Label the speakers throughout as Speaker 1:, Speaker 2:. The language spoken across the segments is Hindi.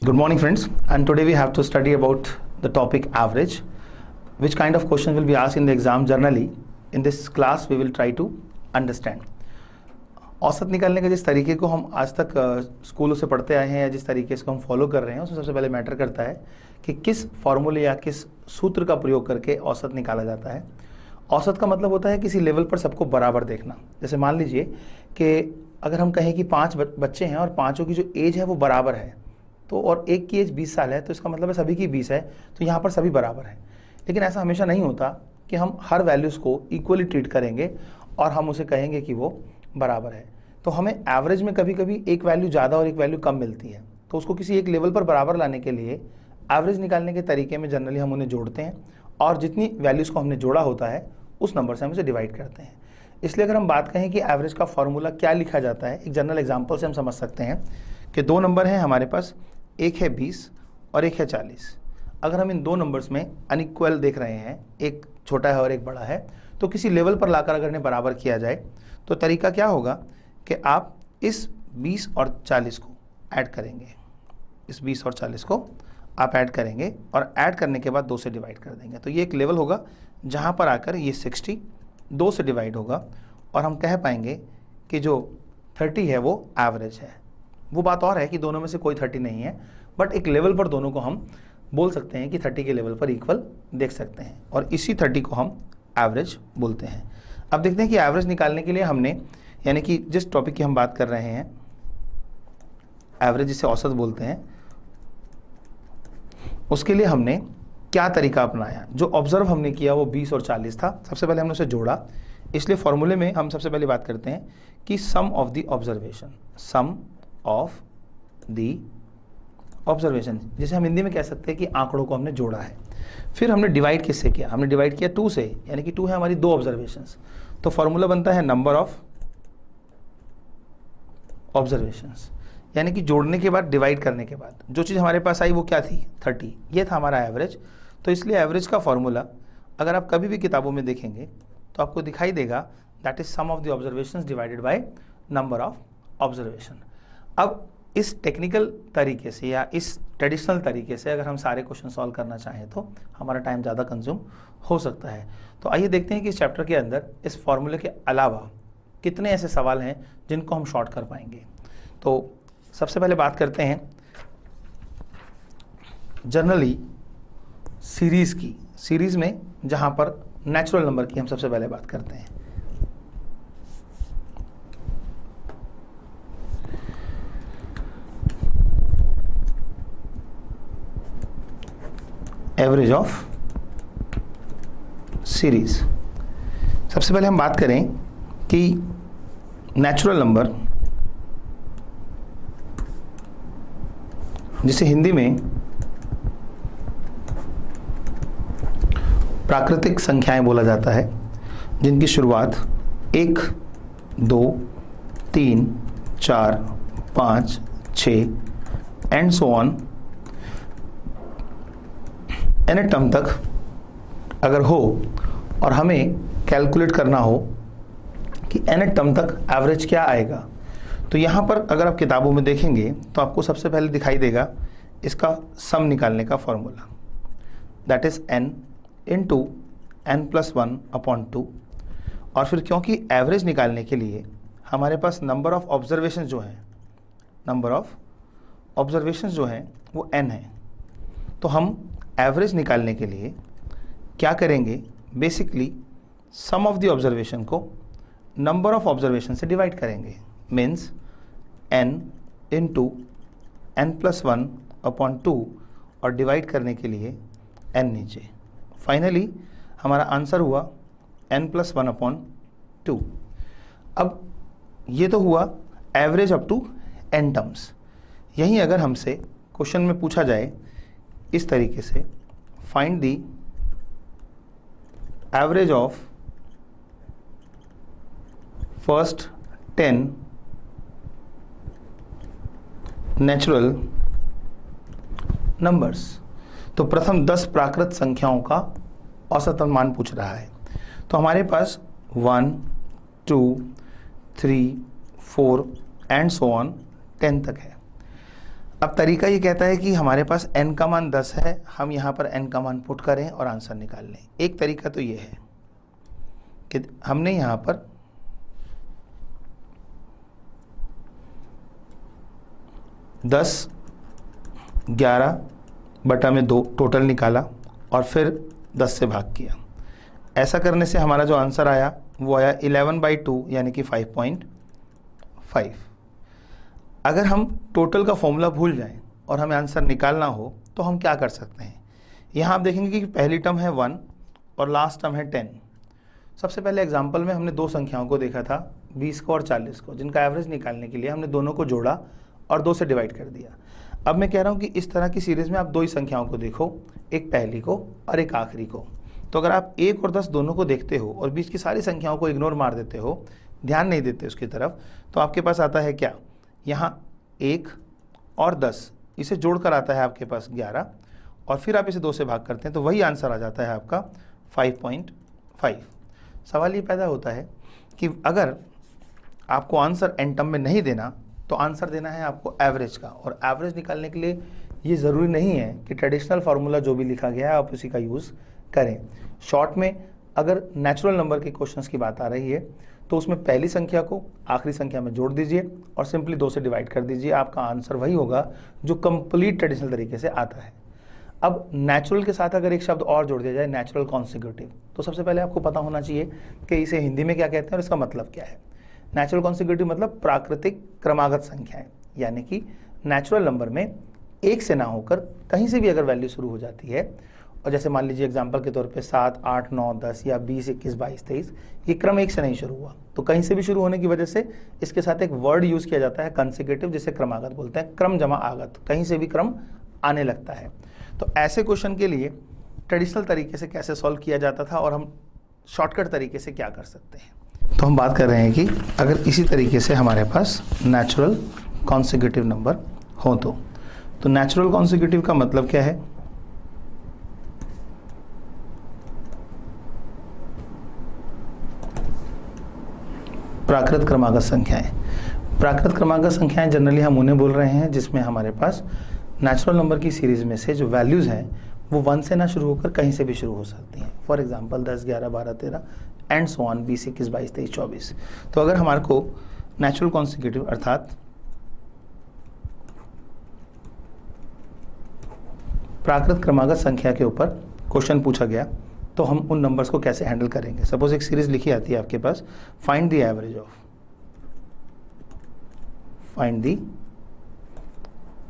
Speaker 1: Good morning friends, and today we have to study about the topic average. Which kind of questions will be asked in the exam generally? In this class we will try to understand. औसत निकालने का जिस तरीके को हम आज तक स्कूलों से पढ़ते आए हैं या जिस तरीके से हम फॉलो कर रहे हैं उसमें सबसे पहले मैटर करता है कि किस फॉर्मूले या किस सूत्र का प्रयोग करके औसत निकाला जाता है। औसत का मतलब होता है किसी लेवल पर सबको बराबर देखना। जैसे मान लीजिए कि अगर हम कहें कि 5 बच्चे हैं और पाँचों की जो एज है वो बराबर है, तो और एक की एज 20 साल है, तो इसका मतलब है सभी की 20 है, तो यहाँ पर सभी बराबर हैं। लेकिन ऐसा हमेशा नहीं होता कि हम हर वैल्यूज़ को इक्वली ट्रीट करेंगे और हम उसे कहेंगे कि वो बराबर है। तो हमें एवरेज में कभी कभी एक वैल्यू ज़्यादा और एक वैल्यू कम मिलती है, तो उसको किसी एक लेवल पर बराबर लाने के लिए एवरेज निकालने के तरीके में जनरली हम उन्हें जोड़ते हैं और जितनी वैल्यूज़ को हमने जोड़ा होता है उस नंबर से हम उसे डिवाइड करते हैं। इसलिए अगर हम बात कहें कि एवरेज का फॉर्मूला क्या लिखा जाता है, एक जनरल एग्जाम्पल से हम समझ सकते हैं कि दो नंबर हैं हमारे पास, एक है 20 और एक है 40। अगर हम इन दो नंबर्स में अनइक्वल देख रहे हैं, एक छोटा है और एक बड़ा है, तो किसी लेवल पर लाकर अगर इन्हें बराबर किया जाए तो तरीका क्या होगा कि आप इस 20 और 40 को ऐड करेंगे, इस 20 और 40 को आप ऐड करेंगे और ऐड करने के बाद 2 से डिवाइड कर देंगे। तो ये एक लेवल होगा जहाँ पर आकर ये 60 2 से डिवाइड होगा और हम कह पाएंगे कि जो 30 है वो एवरेज है। वो बात और है कि दोनों में से कोई 30 नहीं है, बट एक लेवल पर दोनों को हम बोल सकते हैं कि 30 के लेवल पर इक्वल देख सकते हैं और इसी 30 को हम एवरेज बोलते हैं। अब देखते हैं कि एवरेज निकालने के लिए हमने, यानी कि जिस टॉपिक की हम बात कर रहे हैं एवरेज, जिसे औसत बोलते हैं, उसके लिए हमने क्या तरीका अपनाया। जो ऑब्जर्व हमने किया वो 20 और 40 था। सबसे पहले हमने उसे जोड़ा, इसलिए फॉर्मूले में हम सबसे पहले बात करते हैं कि some of the observation, some of the observation, जिसे हम हिंदी में कह सकते हैं कि आंकड़ों को हमने जोड़ा है। फिर हमने डिवाइड किससे किया, हमने डिवाइड किया 2 से, यानी कि 2 है हमारी 2 ऑब्जर्वेशंस, तो फॉर्मूला बनता है नंबर ऑफ ऑब्जर्वेशंस, यानी कि जोड़ने के बाद डिवाइड करने के बाद जो चीज़ हमारे पास आई वो क्या थी, 30। ये था हमारा एवरेज। तो इसलिए एवरेज का फॉर्मूला अगर आप कभी भी किताबों में देखेंगे तो आपको दिखाई देगा that is sum of the observations divided by number of observation. अब इस टेक्निकल तरीके से या इस ट्रेडिशनल तरीके से अगर हम सारे क्वेश्चन सॉल्व करना चाहें तो हमारा टाइम ज़्यादा कंज्यूम हो सकता है। तो आइए देखते हैं कि इस चैप्टर के अंदर इस फॉर्मूले के अलावा कितने ऐसे सवाल हैं जिनको हम शॉर्ट कर पाएंगे। तो सबसे पहले बात करते हैं जनरली सीरीज़ की, सीरीज़ में जहाँ पर नेचुरल नंबर की हम सबसे पहले बात करते हैं। Average of series. सबसे पहले हम बात करें कि नेचुरल नंबर, जिसे हिंदी में प्राकृतिक संख्याएं बोला जाता है, जिनकी शुरुआत 1, 2, 3, 4, 5, 6 and so on an term तक अगर हो और हमें कैलकुलेट करना हो कि एन टर्म तक एवरेज क्या आएगा, तो यहाँ पर अगर आप किताबों में देखेंगे तो आपको सबसे पहले दिखाई देगा इसका सम निकालने का formula, that is n into n+1/2। और फिर क्योंकि एवरेज निकालने के लिए हमारे पास नंबर ऑफ ऑब्जर्वेशन जो है, नंबर ऑफ ऑब्जर्वेशन जो हैं वो n है, तो हम एवरेज निकालने के लिए क्या करेंगे, basically sum of the observation को नंबर ऑफ ऑब्जर्वेशन से डिवाइड करेंगे, मीन्स n इंटू n+1/2 और डिवाइड करने के लिए n नीचे। फाइनली हमारा आंसर हुआ n+1/2। अब ये तो हुआ average up to n terms. यहीं अगर हमसे क्वेश्चन में पूछा जाए इस तरीके से, find the average of first 10 natural numbers, तो प्रथम 10 प्राकृत संख्याओं का औसतन मान पूछ रहा है। तो हमारे पास 1, 2, 3, 4 एंड सो ऑन 10 तक है। अब तरीका ये कहता है कि हमारे पास n का मान 10 है, हम यहाँ पर n का मान पुट करें और आंसर निकाल लें। एक तरीका तो ये है कि हमने यहाँ पर 10 11/2 टोटल निकाला और फिर 10 से भाग किया। ऐसा करने से हमारा जो आंसर आया वो आया 11/2 यानी कि 5.5। अगर हम टोटल का फॉर्मूला भूल जाएं और हमें आंसर निकालना हो तो हम क्या कर सकते हैं। यहाँ आप देखेंगे कि पहली टर्म है 1 और लास्ट टर्म है 10। सबसे पहले एग्जाम्पल में हमने दो संख्याओं को देखा था, 20 को और 40 को, जिनका एवरेज निकालने के लिए हमने दोनों को जोड़ा और 2 से डिवाइड कर दिया। अब मैं कह रहा हूँ कि इस तरह की सीरीज़ में आप दो ही संख्याओं को देखो, एक पहली को और एक आखिरी को। तो अगर आप 1 और 10 दोनों को देखते हो और बीच की सारी संख्याओं को इग्नोर मार देते हो, ध्यान नहीं देते उसकी तरफ, तो आपके पास आता है क्या, यहाँ 1 और 10 इसे जोड़कर आता है आपके पास 11 और फिर आप इसे 2 से भाग करते हैं तो वही आंसर आ जाता है आपका 5.5। सवाल ये पैदा होता है कि अगर आपको आंसर एन टर्म में नहीं देना तो आंसर देना है आपको एवरेज का, और एवरेज निकालने के लिए ये ज़रूरी नहीं है कि ट्रेडिशनल फार्मूला जो भी लिखा गया है आप उसी का यूज़ करें। शॉर्ट में अगर नेचुरल नंबर के क्वेश्चंस की बात आ रही है तो उसमें पहली संख्या को आखिरी संख्या में जोड़ दीजिए और सिंपली 2 से डिवाइड कर दीजिए, आपका आंसर वही होगा जो कंप्लीट ट्रेडिशनल तरीके से आता है। अब नेचुरल के साथ अगर एक शब्द और जोड़ दिया जाए, नेचुरल कॉन्सिक्यूटिव, तो सबसे पहले आपको पता होना चाहिए कि इसे हिंदी में क्या कहते हैं और इसका मतलब क्या है। नेचुरल कॉन्सिक्यूटिव मतलब प्राकृतिक क्रमागत संख्याएं, यानी कि नेचुरल नंबर में एक से ना होकर कहीं से भी अगर वैल्यू शुरू हो जाती है, और जैसे मान लीजिए एग्जांपल के तौर पे 7, 8, 9, 10 या 20, 21, 22, 23, ये क्रम एक से नहीं शुरू हुआ, तो कहीं से भी शुरू होने की वजह से इसके साथ एक वर्ड यूज़ किया जाता है कंसेक्यूटिव, जिसे क्रमागत बोलते हैं, क्रम जमा आगत, कहीं से भी क्रम आने लगता है। तो ऐसे क्वेश्चन के लिए ट्रेडिशनल तरीके से कैसे सॉल्व किया जाता था और हम शॉर्टकट तरीके से क्या कर सकते हैं, तो हम बात कर रहे हैं कि अगर इसी तरीके से हमारे पास नेचुरल कॉन्सिक्यूटिव नंबर हो तो नेचुरल कॉन्सिक्यूटिव का मतलब क्या है, प्राकृत क्रमागत संख्याएं। प्राकृत क्रमागत संख्याएं जनरली हम उन्हें बोल रहे हैं जिसमें हमारे पास नेचुरल नंबर की सीरीज़ में से जो वैल्यूज़ हैं वो 1 से ना शुरू होकर कहीं से भी शुरू हो सकती हैं। For example 10, 11, 12, 13 and so on, 20, 21, 22, 23, 24। तो अगर हमारे को नेचुरल कॉन्सिक्यूटिव अर्थात प्राकृत क्रमागत संख्या के ऊपर क्वेश्चन पूछा गया तो हम उन नंबर्स को कैसे हैंडल करेंगे। सपोज एक सीरीज लिखी आती है आपके पास, find the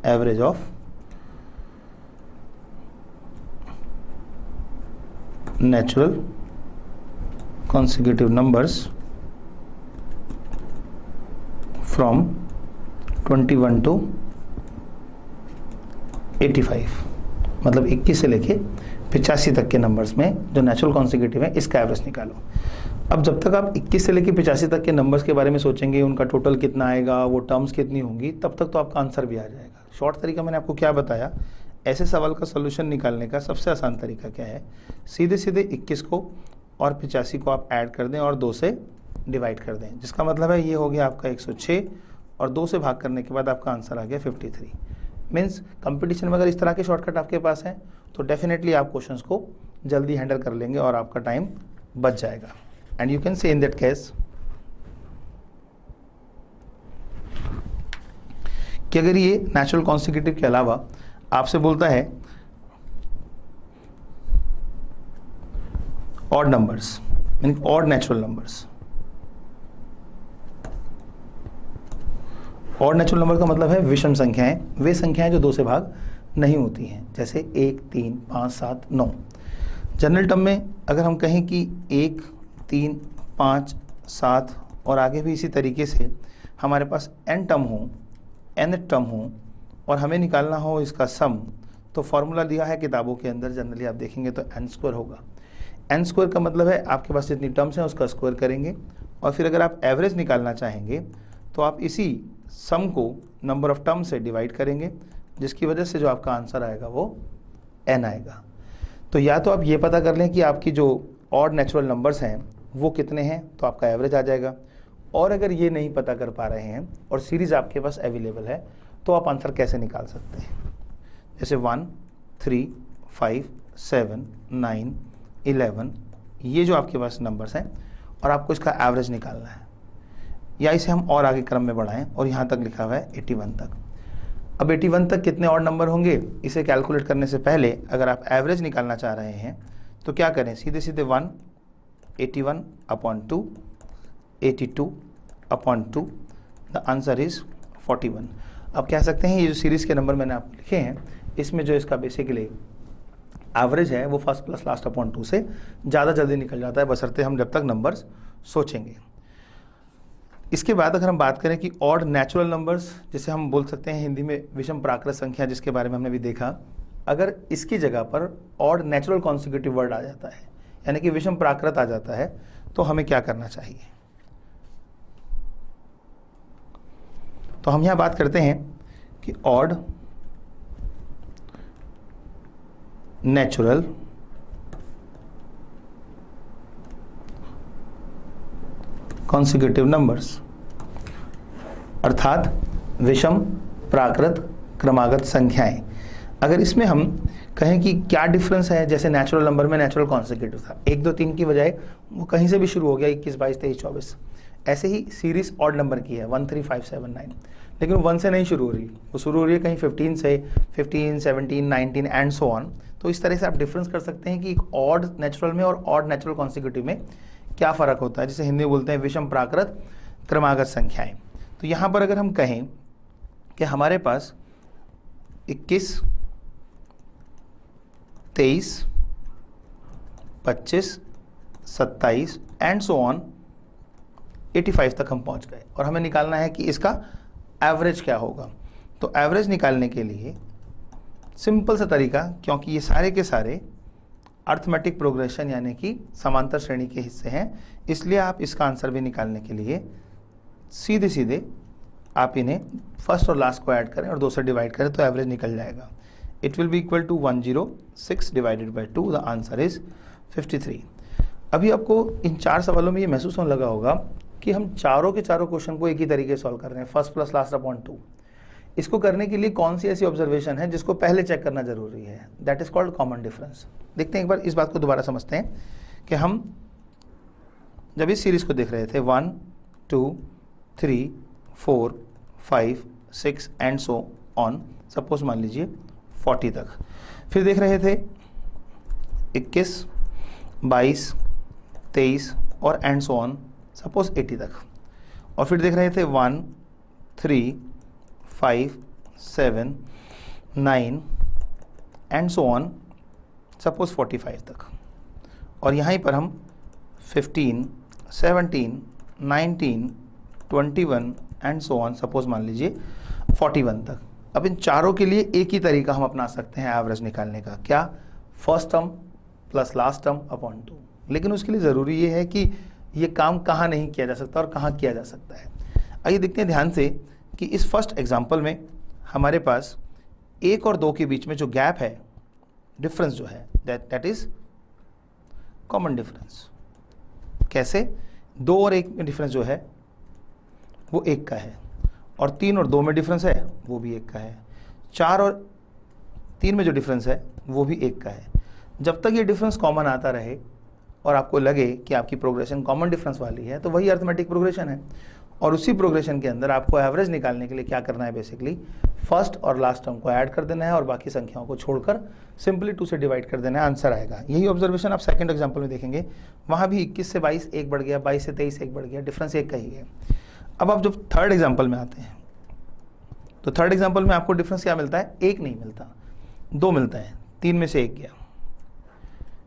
Speaker 1: average of natural consecutive numbers from 21 to 85, मतलब 21 से लेके 85 तक के नंबर्स में जो नेचुरल कॉन्सिक्यूटिव है इसका एवरेज निकालो। अब जब तक आप 21 से लेके 85 तक के नंबर्स के बारे में सोचेंगे, उनका टोटल कितना आएगा, वो टर्म्स कितनी होंगी, तब तक तो आपका आंसर भी आ जाएगा। शॉर्ट तरीका मैंने आपको क्या बताया, ऐसे सवाल का सोल्यूशन निकालने का सबसे आसान तरीका क्या है, सीधे सीधे 21 को और 85 को आप ऐड कर दें और 2 से डिवाइड कर दें, जिसका मतलब है ये हो गया आपका 106 और 2 से भाग करने के बाद आपका आंसर आ गया 53। मीन्स कंपटीशन में अगर इस तरह के शॉर्टकट आपके पास हैं तो डेफिनेटली आप क्वेश्चंस को जल्दी हैंडल कर लेंगे और आपका टाइम बच जाएगा। And you can say in that case कि अगर ये नेचुरल कॉन्सिक्यूटिव के अलावा आपसे बोलता है ऑड नंबर्स, यानी odd natural numbers. Odd natural number का मतलब है विषम संख्याएं, वे संख्याएं जो 2 से भाग नहीं होती हैं, जैसे 1, 3, 5, 7, 9। जनरल टर्म में अगर हम कहें कि 1, 3, 5, 7 और आगे भी इसी तरीके से हमारे पास n टर्म हो, n टर्म हो और हमें निकालना हो इसका सम, तो फॉर्मूला दिया है किताबों के अंदर, जनरली आप देखेंगे तो n² होगा। n² का मतलब है आपके पास जितनी टर्म्स हैं उसका स्क्वायर करेंगे, और फिर अगर आप एवरेज निकालना चाहेंगे तो आप इसी सम को नंबर ऑफ टर्म से डिवाइड करेंगे, जिसकी वजह से जो आपका आंसर आएगा वो n आएगा। तो या तो आप ये पता कर लें कि आपकी जो ऑड नेचुरल नंबर्स हैं वो कितने हैं, तो आपका एवरेज आ जाएगा। और अगर ये नहीं पता कर पा रहे हैं और सीरीज़ आपके पास अवेलेबल है तो आप आंसर कैसे निकाल सकते हैं। जैसे 1, 3, 5, 7, 9, 11, ये जो आपके पास नंबर्स हैं और आपको इसका एवरेज निकालना है, या इसे हम और आगे क्रम में बढ़ाएं और यहाँ तक लिखा हुआ है 81 तक। अब 81 तक कितने और नंबर होंगे, इसे कैलकुलेट करने से पहले अगर आप एवरेज निकालना चाह रहे हैं तो क्या करें, सीधे सीधे 1, 81/2, 82/2, द आंसर इज 41। अब कह सकते हैं ये जो सीरीज़ के नंबर मैंने आपको लिखे हैं, इसमें जो इसका बेसिकली एवरेज है वो फर्स्ट प्लस लास्ट अपॉन 2 से ज़्यादा जल्दी निकल जाता है, बशर्ते हम जब तक नंबर्स सोचेंगे। इसके बाद अगर हम बात करें कि ऑड नेचुरल नंबर्स, जिसे हम बोल सकते हैं हिंदी में विषम प्राकृत संख्या, जिसके बारे में हमने भी देखा, अगर इसकी जगह पर ऑड नेचुरल कॉन्सिक्यूटिव वर्ड आ जाता है, यानी कि विषम प्राकृत आ जाता है, तो हमें क्या करना चाहिए। तो हम यहाँ बात करते हैं कि ऑड नेचुरल कॉन्सिक्यूटिव नंबर्स, अर्थात विषम प्राकृत क्रमागत संख्याएं। अगर इसमें हम कहें कि क्या डिफरेंस है, जैसे नेचुरल नंबर में नेचुरल कॉन्सिक्यूटिव था, 1, 2, 3 की बजाय वो कहीं से भी शुरू हो गया, 21, 22, 23, 24। ऐसे ही सीरीज ऑड नंबर की है 1, 3, 5, 7, 9, लेकिन 1 से नहीं शुरू हो रही, वो शुरू हो रही है कहीं 15 से, 15, 17, 19 एंड सो ऑन। तो इस तरह से आप डिफरेंस कर सकते हैं कि एक ऑड नेचुरल में और ऑड नेचुरल कॉन्सिक्यूटिव में क्या फ़र्क होता है, जिसे हिंदी में बोलते हैं विषम प्राकृत क्रमागत संख्याएं। तो यहाँ पर अगर हम कहें कि हमारे पास 21, 23, 25, 27 एंड सो ऑन 85 तक हम पहुँच गए और हमें निकालना है कि इसका एवरेज क्या होगा। तो एवरेज निकालने के लिए सिंपल सा तरीका, क्योंकि ये सारे के सारे अर्थमेटिक प्रोग्रेशन यानी कि समांतर श्रेणी के हिस्से हैं, इसलिए आप इसका आंसर भी निकालने के लिए सीधे सीधे आप इन्हें फर्स्ट और लास्ट को ऐड करें और 2 से डिवाइड करें तो एवरेज निकल जाएगा। It will be equal to 106 divided by 2, the answer is 53। अभी आपको इन 4 सवालों में ये महसूस होने लगा होगा कि हम चारों के चारों क्वेश्चन को एक ही तरीके से सॉल्व कर रहे हैं, फर्स्ट प्लस लास्ट अपॉन 2। इसको करने के लिए कौन सी ऐसी ऑब्जर्वेशन है जिसको पहले चेक करना जरूरी है, that is called common difference. देखते हैं एक बार इस बात को दोबारा समझते हैं कि हम जब इस सीरीज को देख रहे थे 1, 2, 3, 4, 5, 6 एंड सो ऑन, सपोज मान लीजिए 40 तक, फिर देख रहे थे 21, 22, 23 और एंड सो ऑन सपोज 80 तक, और फिर देख रहे थे 1, 3, 5, 7, 9 एंड सो ऑन सपोज 45 तक, और यहाँ पर हम 15, 17, 19, 21 एंड सो ऑन सपोज मान लीजिए 41 तक। अब इन चारों के लिए एक ही तरीका हम अपना सकते हैं एवरेज निकालने का, क्या, first term plus last term upon 2। लेकिन उसके लिए ज़रूरी ये है कि ये काम कहाँ नहीं किया जा सकता और कहाँ किया जा सकता है। आइए देखते हैं ध्यान से कि इस फर्स्ट एग्जांपल में हमारे पास 1 और 2 के बीच में जो गैप है, डिफरेंस जो है, दैट इज कॉमन डिफरेंस। कैसे, 2 और 1 में डिफरेंस जो है वो 1 का है, और 3 और 2 में डिफरेंस है वो भी 1 का है, 4 और 3 में जो डिफरेंस है वो भी 1 का है। जब तक ये डिफरेंस कॉमन आता रहे और आपको लगे कि आपकी प्रोग्रेशन कॉमन डिफरेंस वाली है, तो वही अर्थमेटिक प्रोग्रेशन है। और उसी प्रोग्रेशन के अंदर आपको एवरेज निकालने के लिए क्या करना है, बेसिकली फर्स्ट और लास्ट टर्म को ऐड कर देना है और बाकी संख्याओं को छोड़कर सिंपली 2 से डिवाइड कर देना है, आंसर आएगा। यही ऑब्जर्वेशन आप सेकंड एग्जांपल में देखेंगे, वहाँ भी 21 से 22 1 बढ़ गया, 22 से 23 1 बढ़ गया, डिफरेंस 1 का ही है। अब आप जब थर्ड एग्जाम्पल में आते हैं तो थर्ड एग्जाम्पल में आपको डिफरेंस क्या मिलता है, 1 नहीं मिलता, 2 मिलता है, 3 में से 1 गया।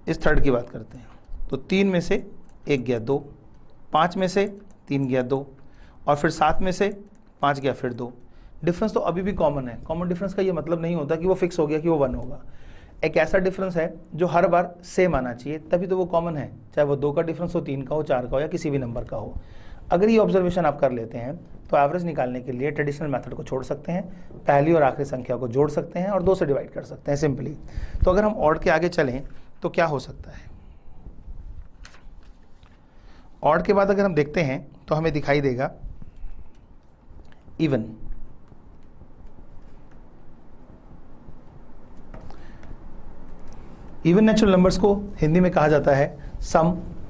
Speaker 1: इस थर्ड की बात करते हैं तो 3 में से 1 गया 2, 5 में से 3 गया 2, और फिर 7 में से 5 गया फिर 2। डिफरेंस तो अभी भी कॉमन है। कॉमन डिफरेंस का ये मतलब नहीं होता कि वो फिक्स हो गया कि वो 1 होगा। एक ऐसा डिफरेंस है जो हर बार सेम आना चाहिए, तभी तो वो कॉमन है, चाहे वो 2 का डिफरेंस हो, 3 का हो, 4 का हो या किसी भी नंबर का हो। अगर ये ऑब्जर्वेशन आप कर लेते हैं तो एवरेज निकालने के लिए ट्रेडिशनल मेथड को छोड़ सकते हैं, पहली और आखिरी संख्या को जोड़ सकते हैं और 2 से डिवाइड कर सकते हैं सिंपली। तो अगर हम ऑड के आगे चलें तो क्या हो सकता है, ऑड के बाद अगर हम देखते हैं तो हमें दिखाई देगा इवन। इवन नेचुरल नंबर्स को हिंदी में कहा जाता है सम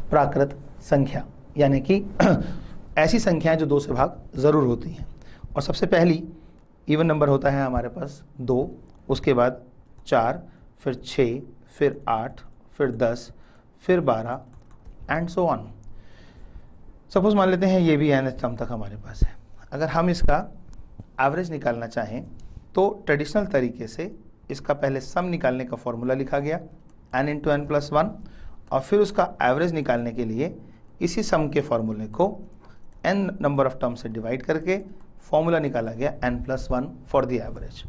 Speaker 1: प्राकृत संख्या, यानी कि ऐसी संख्याएं जो 2 से भाग ज़रूर होती हैं। और सबसे पहली इवन नंबर होता है हमारे पास 2, उसके बाद 4, फिर 6, फिर 8, फिर 10, फिर 12 एंड सो ऑन। सपोज मान लेते हैं ये भी n टर्म तक हमारे पास है। अगर हम इसका एवरेज निकालना चाहें तो ट्रेडिशनल तरीके से इसका पहले सम निकालने का फॉर्मूला लिखा गया n इंटू एन प्लस 1, और फिर उसका एवरेज निकालने के लिए इसी सम के फॉर्मूले को n नंबर ऑफ टर्म से डिवाइड करके फॉर्मूला निकाला गया n plus 1 for the average.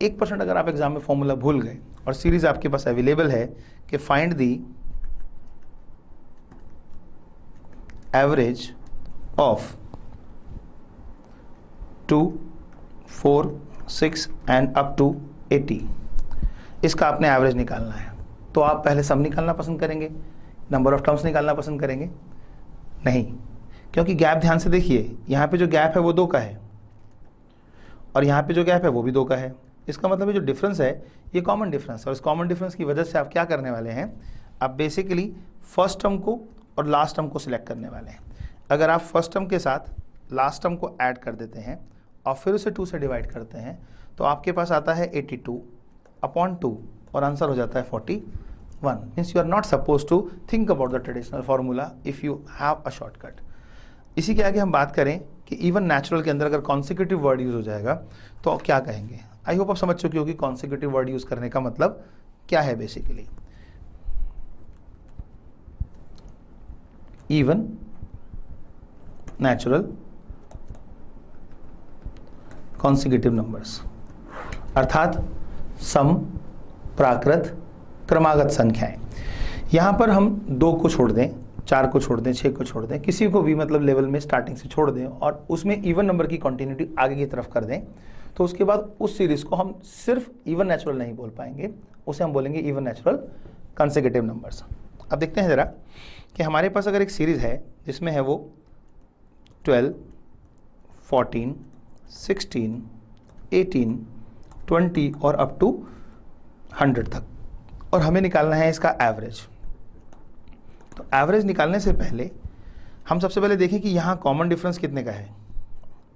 Speaker 1: 1% अगर आप एग्जाम में फॉर्मूला भूल गए और सीरीज आपके पास अवेलेबल है कि find the average of 2, 4, 6 and up to 80, इसका आपने एवरेज निकालना है, तो आप पहले सम निकालना पसंद करेंगे, नंबर ऑफ टर्म्स निकालना पसंद करेंगे? नहीं, क्योंकि गैप ध्यान से देखिए, यहाँ पे जो गैप है वो 2 का है और यहाँ पे जो गैप है वो भी 2 का है। इसका मतलब है जो डिफरेंस है ये कॉमन डिफरेंस है, और इस कॉमन डिफरेंस की वजह से आप क्या करने वाले हैं, आप बेसिकली फर्स्ट टर्म को और लास्ट टर्म को सिलेक्ट करने वाले हैं। अगर आप फर्स्ट टर्म के साथ लास्ट टर्म को ऐड कर देते हैं और फिर उसे 2 से डिवाइड करते हैं तो आपके पास आता है 82/2 और आंसर हो जाता है 41। Means you are not suppose to think about the traditional formula if you have a shortcut. इसी के आगे हम बात करें कि इवन नेचुरल के अंदर अगर कॉन्सिक्यूटिव वर्ड यूज़ हो जाएगा तो क्या कहेंगे। आई होप आप समझ चुके हो कि कॉन्सिक्यूटिव वर्ड यूज़ करने का मतलब क्या है। Basically even natural consecutive numbers, अर्थात सम प्राकृत क्रमागत संख्याएं। यहाँ पर हम 2 को छोड़ दें, 4 को छोड़ दें, 6 को छोड़ दें, किसी को भी मतलब लेवल में स्टार्टिंग से छोड़ दें और उसमें इवन नंबर की कंटिन्यूटी आगे की तरफ कर दें, तो उसके बाद उस सीरीज को हम सिर्फ इवन नेचुरल नहीं बोल पाएंगे, उसे हम बोलेंगे इवन नेचुरल कंसेक्यूटिव नंबर्स। अब देखते हैं ज़रा कि हमारे पास अगर एक सीरीज़ है जिसमें है वो 12, 14, 16, 18, 20 और अप टू 100 तक, और हमें निकालना है इसका एवरेज। तो एवरेज निकालने से पहले हम सबसे पहले देखें कि यहाँ कॉमन डिफरेंस कितने का है,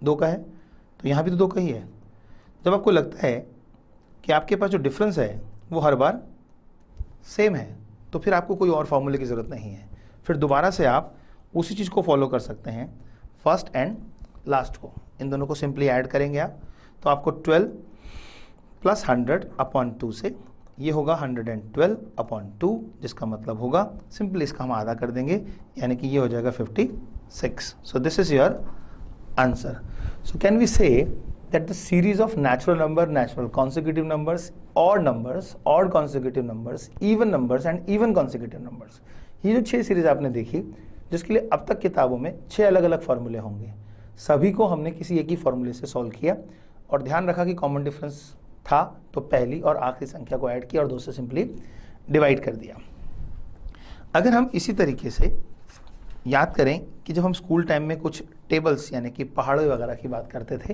Speaker 1: 2 का है, तो यहाँ भी तो 2 का ही है। जब आपको लगता है कि आपके पास जो डिफरेंस है वो हर बार सेम है तो फिर आपको कोई और फार्मूले की ज़रूरत नहीं है, फिर दोबारा से आप उसी चीज़ को फॉलो कर सकते हैं, फर्स्ट एंड लास्ट को, इन दोनों को सिंपली ऐड करेंगे आप, तो आपको 12 + 100/2 से ये होगा 112/2, जिसका मतलब होगा सिंपली इसका हम आधा कर देंगे, यानी कि ये हो जाएगा 56। So this is your answer. So can we say that the series of natural number, natural consecutive numbers, odd consecutive numbers, even numbers and even consecutive numbers, ये जो 6 सीरीज आपने देखी, जिसके लिए अब तक किताबों में 6 अलग अलग फार्मूले होंगे, सभी को हमने किसी एक ही फार्मूले से सॉल्व किया और ध्यान रखा कि कॉमन डिफरेंस था तो पहली और आखिरी संख्या को ऐड किया और 2 से सिंपली डिवाइड कर दिया। अगर हम इसी तरीके से याद करें कि जब हम स्कूल टाइम में कुछ टेबल्स यानी कि पहाड़ों वगैरह की बात करते थे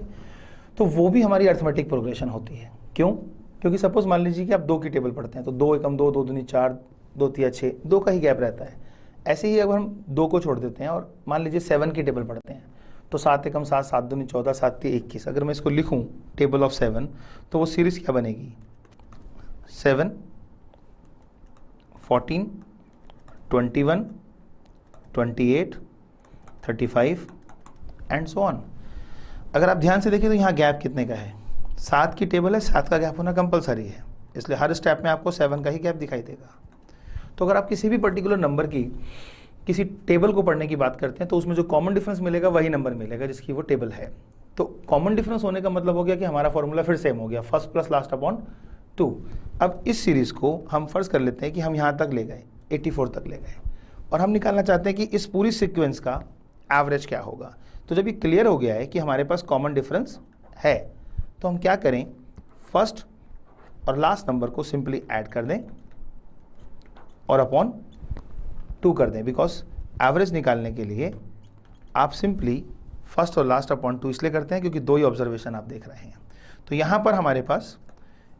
Speaker 1: तो वो भी हमारी अर्थमेटिक प्रोग्रेशन होती है। क्यों? क्योंकि सपोज मान लीजिए कि आप 2 की टेबल पढ़ते हैं तो 2 एकम 2, 2 दूनी 4, 2 तिया 6, 2 का ही गैप रहता है। ऐसे ही अगर हम 2 को छोड़ देते हैं और मान लीजिए 7 की टेबल पढ़ते हैं तो 7 एकम 7, 7 दूनी 14, 7 तिया 21, अगर मैं इसको लिखूं टेबल ऑफ 7 तो वो सीरीज क्या बनेगी, 7, 14, 21, 28, 35 एंड सो ऑन। अगर आप ध्यान से देखें तो यहाँ गैप कितने का है, 7 की टेबल है, 7 का गैप होना कंपलसरी है, इसलिए हर स्टेप में आपको 7 का ही गैप दिखाई देगा। तो अगर आप किसी भी पर्टिकुलर नंबर की किसी टेबल को पढ़ने की बात करते हैं तो उसमें जो कॉमन डिफरेंस मिलेगा वही नंबर मिलेगा जिसकी वो टेबल है। तो कॉमन डिफरेंस होने का मतलब हो गया कि हमारा फॉर्मूला फिर सेम हो गया, फर्स्ट प्लस लास्ट अपॉन 2। अब इस सीरीज़ को हम फर्ज कर लेते हैं कि हम यहाँ तक ले गए, 84 तक ले गए, और हम निकालना चाहते हैं कि इस पूरी सीक्वेंस का एवरेज क्या होगा। तो जब ये क्लियर हो गया है कि हमारे पास कॉमन डिफरेंस है तो हम क्या करें, फर्स्ट और लास्ट नंबर को सिंपली ऐड कर दें और अपॉन 2 कर दें, बिकॉज एवरेज निकालने के लिए आप सिंपली फर्स्ट और लास्ट अपॉन 2 इसलिए करते हैं क्योंकि 2 ही ऑब्जर्वेशन आप देख रहे हैं। तो यहाँ पर हमारे पास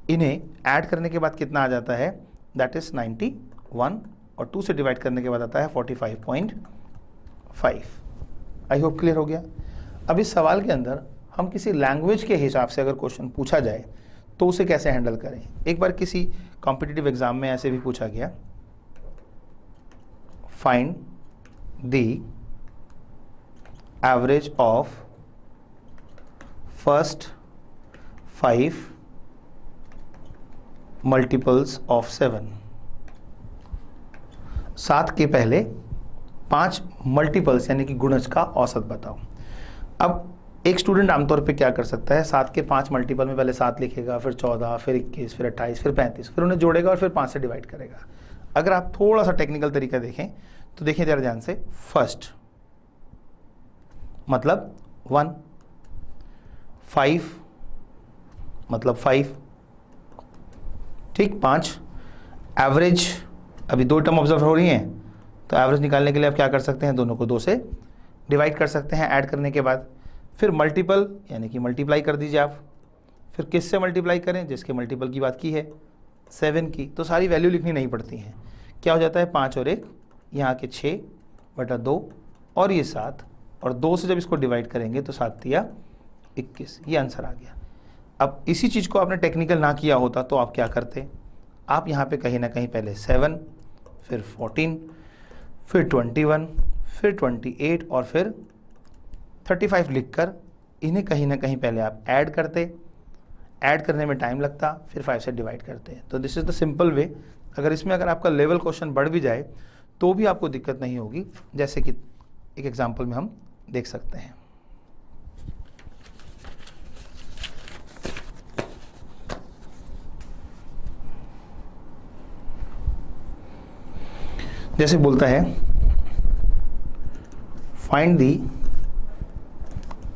Speaker 1: इन्हें ऐड करने के बाद कितना आ जाता है, दैट इज 91 और 2 से डिवाइड करने के बाद आता है 45.5। आई होप क्लियर हो गया। अब इस सवाल के अंदर हम किसी लैंग्वेज के हिसाब से अगर क्वेश्चन पूछा जाए तो उसे कैसे हैंडल करें। एक बार किसी कॉम्पिटिटिव एग्जाम में ऐसे भी पूछा गया, find the average of first 5 multiples of 7। 7 के पहले 5 मल्टीपल्स यानी कि गुणज का औसत बताओ। अब एक स्टूडेंट आमतौर पे क्या कर सकता है, 7 के 5 मल्टीपल में पहले 7 लिखेगा, फिर 14, फिर 21, फिर 28, फिर 35, फिर उन्हें जोड़ेगा और फिर 5 से डिवाइड करेगा। अगर आप थोड़ा सा टेक्निकल तरीका देखें तो देखिए जरा ध्यान से, फर्स्ट मतलब 1, 5 मतलब 5, ठीक, 5, एवरेज, अभी 2 टर्म ऑब्जर्व हो रही हैं तो एवरेज निकालने के लिए आप क्या कर सकते हैं, दोनों को 2 से डिवाइड कर सकते हैं ऐड करने के बाद। फिर मल्टीपल यानी कि मल्टीप्लाई कर दीजिए आप, फिर किस से मल्टीप्लाई करें, जिसके मल्टीपल की बात की है 7 की, तो सारी वैल्यू लिखनी नहीं पड़ती हैं। क्या हो जाता है, 5 और 1 यहाँ के 6/2 और ये 7, और 2 से जब इसको डिवाइड करेंगे तो 7 या 21, ये आंसर आ गया। अब इसी चीज़ को आपने टेक्निकल ना किया होता तो आप क्या करते, आप यहाँ पे कहीं ना कहीं पहले 7, फिर 14, फिर 21, फिर 28 और फिर 35 लिखकर इन्हें कहीं ना कहीं पहले आप ऐड करते, ऐड करने में टाइम लगता, फिर 5 से डिवाइड करते। तो this is the simple way. अगर आपका लेवल क्वेश्चन बढ़ भी जाए तो भी आपको दिक्कत नहीं होगी, जैसे कि एक एग्जांपल में हम देख सकते हैं। जैसे बोलता है, find the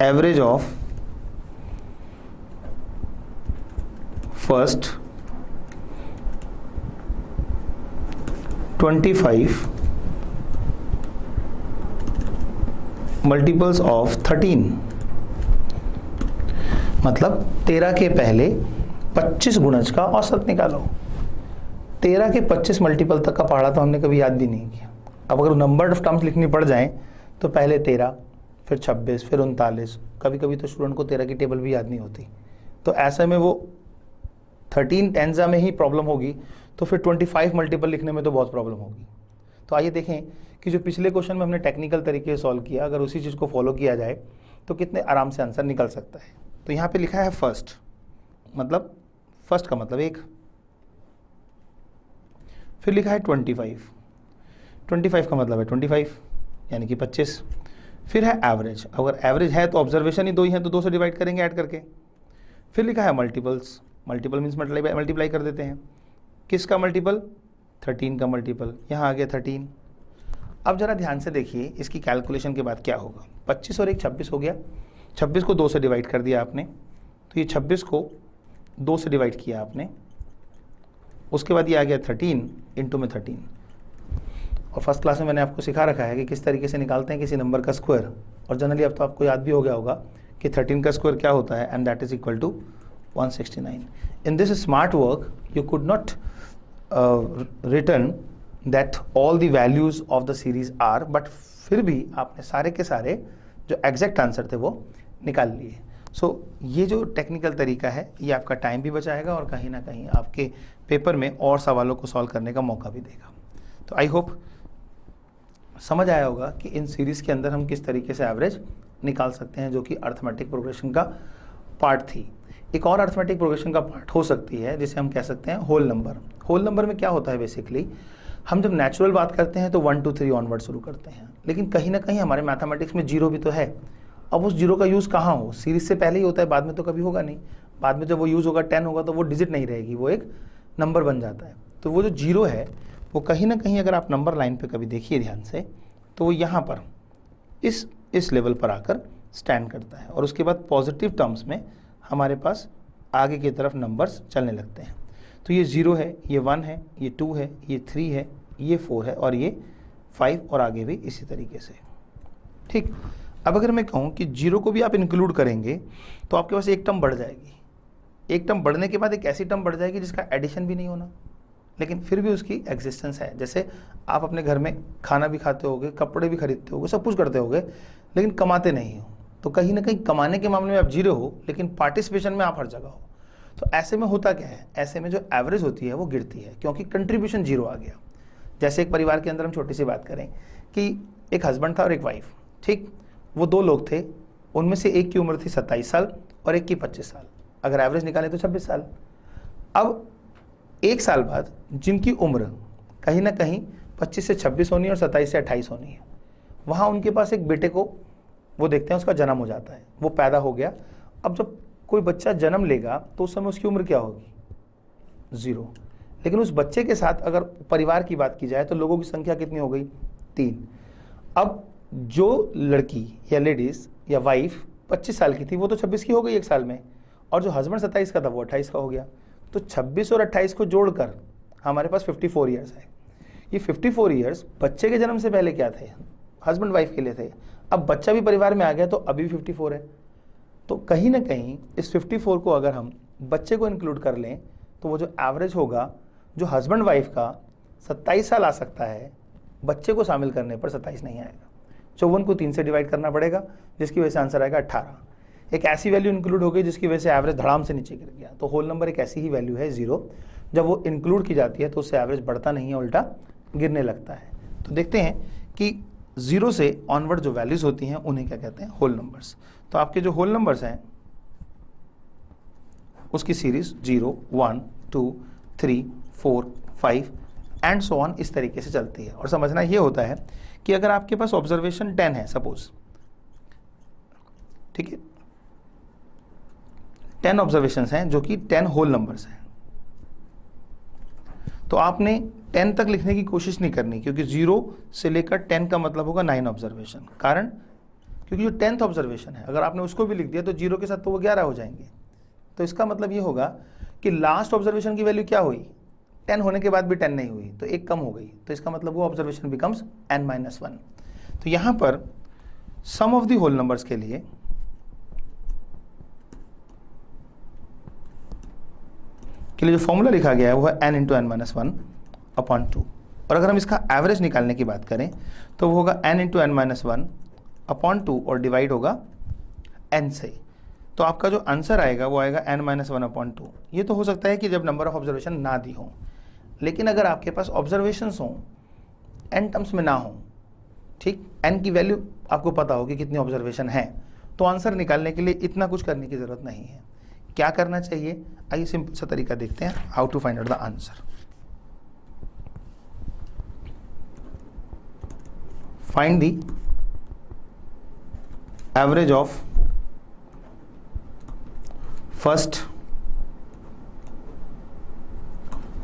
Speaker 1: average of first 25 multiples of 13, मतलब 13 के पहले 25 गुणज का औसत निकालो। 13 के 25 मल्टीपल तक का पढ़ा तो हमने कभी याद भी नहीं किया। अब अगर नंबर ऑफ टर्म्स लिखनी पड़ जाए तो पहले 13, फिर 26, फिर 39, कभी कभी तो स्टूडेंट को 13 की टेबल भी याद नहीं होती, तो ऐसे में वो 13 टेंजा में ही प्रॉब्लम होगी, तो फिर 25 मल्टीपल लिखने में तो बहुत प्रॉब्लम होगी। तो आइए देखें कि जो पिछले क्वेश्चन में हमने टेक्निकल तरीके से सॉल्व किया, अगर उसी चीज़ को फॉलो किया जाए तो कितने आराम से आंसर निकल सकता है। तो यहाँ पे लिखा है फर्स्ट, मतलब फर्स्ट का मतलब 1, फिर लिखा है 25 का मतलब है 25 यानी कि 25, फिर है एवरेज। अगर एवरेज है तो ऑब्जर्वेशन ही 2 ही है तो 2 से डिवाइड करेंगे ऐड करके। फिर लिखा है मल्टीपल्स, मल्टीपल मीन्स मल्टीप्लाई कर देते हैं। किसका मल्टीपल, 13 का मल्टीपल, यहाँ आ गया 13। अब ज़रा ध्यान से देखिए इसकी कैलकुलेशन के बाद क्या होगा। 25 और 1 26 हो गया, 26 को 2 से डिवाइड कर दिया आपने, तो ये 26 को 2 से डिवाइड किया आपने, उसके बाद ये आ गया 13 इंटू में 13। और फर्स्ट क्लास में मैंने आपको सिखा रखा है कि किस तरीके से निकालते हैं किसी नंबर का स्क्वायर, और जनरली अब तो आपको याद भी हो गया होगा कि 13 का स्क्वायर क्या होता है, and that is equal to 169। In this smart work you could not return that all the values of the series are, but फिर भी आपने सारे के सारे जो एग्जैक्ट आंसर थे वो निकाल लिए। सो ये जो टेक्निकल तरीका है ये आपका टाइम भी बचाएगा और कहीं ना कहीं आपके पेपर में और सवालों को सॉल्व करने का मौका भी देगा। तो आई होप समझ आया होगा कि इन सीरीज़ के अंदर हम किस तरीके से एवरेज निकाल सकते हैं, जो कि अर्थमेटिक प्रोग्रेशन का पार्ट थी। एक और अर्थमेटिक प्रोग्रेशन का पार्ट हो सकती है जिसे हम कह सकते हैं होल नंबर। होल नंबर में क्या होता है, बेसिकली हम जब नेचुरल बात करते हैं तो 1 2 3 ऑनवर्ड शुरू करते हैं, लेकिन कहीं ना कहीं हमारे मैथमेटिक्स में जीरो भी तो है। अब उस जीरो का यूज़ कहाँ हो, सीरीज से पहले ही होता है, बाद में तो कभी होगा नहीं। बाद में जब वो यूज़ होगा 10 होगा तो वो डिजिट नहीं रहेगी, वो एक नंबर बन जाता है। तो वो जो जीरो है वो कहीं ना कहीं अगर आप नंबर लाइन पे कभी देखिए ध्यान से, तो वो यहाँ पर इस लेवल पर आकर स्टैंड करता है, और उसके बाद पॉजिटिव टर्म्स में हमारे पास आगे की तरफ नंबर्स चलने लगते हैं। तो ये 0 है, ये 1 है, ये 2 है, ये 3 है, ये 4 है और ये 5, और आगे भी इसी तरीके से। ठीक, अब अगर मैं कहूँ कि 0 को भी आप इंक्लूड करेंगे तो आपके पास एक टर्म बढ़ जाएगी। एक टर्म बढ़ने के बाद एक ऐसी टर्म बढ़ जाएगी जिसका एडिशन भी नहीं होना, लेकिन फिर भी उसकी एग्जिस्टेंस है। जैसे आप अपने घर में खाना भी खाते होगे, कपड़े भी खरीदते होगे, सब कुछ करते होगे, लेकिन कमाते नहीं हो, तो कहीं ना कहीं कमाने के मामले में आप जीरो हो, लेकिन पार्टिसिपेशन में आप हर जगह हो। तो ऐसे में होता क्या है, ऐसे में जो एवरेज होती है वो गिरती है, क्योंकि कंट्रीब्यूशन जीरो आ गया। जैसे एक परिवार के अंदर हम छोटी सी बात करें कि एक हस्बैंड था और एक वाइफ, ठीक, वो दो लोग थे, उनमें से एक की उम्र थी 27 साल और एक की 25 साल, अगर एवरेज निकालें तो 26 साल। अब एक साल बाद जिनकी उम्र कहीं ना कहीं 25 से 26 होनी है और 27 से 28 होनी है, वहाँ उनके पास एक बेटे को वो देखते हैं, उसका जन्म हो जाता है, वो पैदा हो गया। अब जब कोई बच्चा जन्म लेगा तो उस समय उसकी उम्र क्या होगी, 0। लेकिन उस बच्चे के साथ अगर परिवार की बात की जाए तो लोगों की संख्या कितनी हो गई, 3। अब जो लड़की या लेडीज़ या वाइफ 25 साल की थी वो तो 26 की हो गई एक साल में, और जो हस्बैंड 27 का था वो 28 का हो गया। तो 26 और 28 को जोड़कर हमारे पास 54 ईयर्स है। ये 54 ईयर्स बच्चे के जन्म से पहले क्या थे, हस्बैंड वाइफ के लिए थे। अब बच्चा भी परिवार में आ गया तो अभी भी 54 है। तो कहीं ना कहीं इस 54 को अगर हम बच्चे को इंक्लूड कर लें तो वो जो एवरेज होगा, जो हस्बैंड वाइफ का 27 साल आ सकता है, बच्चे को शामिल करने पर 27 नहीं आएगा। 54 को 3 से डिवाइड करना पड़ेगा, जिसकी वजह से आंसर आएगा 18। एक ऐसी वैल्यू इंक्लूड हो गई जिसकी वजह से एवरेज धड़ाम से नीचे गिर गया। तो होल नंबर एक ऐसी ही वैल्यू है 0, जब वो इंक्लूड की जाती है तो उससे एवरेज बढ़ता नहीं है, उल्टा गिरने लगता है। तो देखते हैं कि 0 से ऑनवर्ड जो वैल्यूज होती हैं उन्हें क्या कहते हैं, होल नंबर्स। तो आपके जो होल नंबर्स हैं उसकी सीरीज 0, 1, 2, 3, 4, 5 एंड सो ऑन इस तरीके से चलती है। और समझना ये होता है कि अगर आपके पास ऑब्जर्वेशन 10 है सपोज, ठीक है, 10 ऑब्जर्वेशंस हैं जो कि 10 होल नंबर्स हैं, तो आपने 10 तक लिखने की कोशिश नहीं करनी, क्योंकि 0 से लेकर 10 का मतलब होगा 9 ऑब्जर्वेशन। कारण क्योंकि जो 10th ऑब्जर्वेशन है अगर आपने उसको भी लिख दिया तो 0 के साथ तो वो 11 हो जाएंगे। तो इसका मतलब ये होगा कि लास्ट ऑब्जर्वेशन की वैल्यू क्या हुई, 10 होने के बाद भी 10 नहीं हुई, तो एक कम हो गई। तो इसका मतलब वो ऑब्जर्वेशन बिकम्स n-1। तो यहां पर सम ऑफ द होल नंबर्स के लिए जो फॉर्मूला लिखा गया है वो है n × n-1/2। और अगर हम इसका एवरेज निकालने की बात करें तो वो होगा n × n-1/2 और डिवाइड होगा n से। तो आपका जो आंसर आएगा वो आएगा n-1/2। ये तो हो सकता है कि जब नंबर ऑफ ऑब्जर्वेशन ना दी हो, लेकिन अगर आपके पास ऑब्जर्वेशंस हों n टर्म्स में ना हो, ठीक, n की वैल्यू आपको पता हो कि कितनी ऑब्जर्वेशन है, तो आंसर निकालने के लिए इतना कुछ करने की ज़रूरत नहीं है। क्या करना चाहिए, आइए सिंपल सा तरीका देखते हैं, how to find out the answer. Find the average of first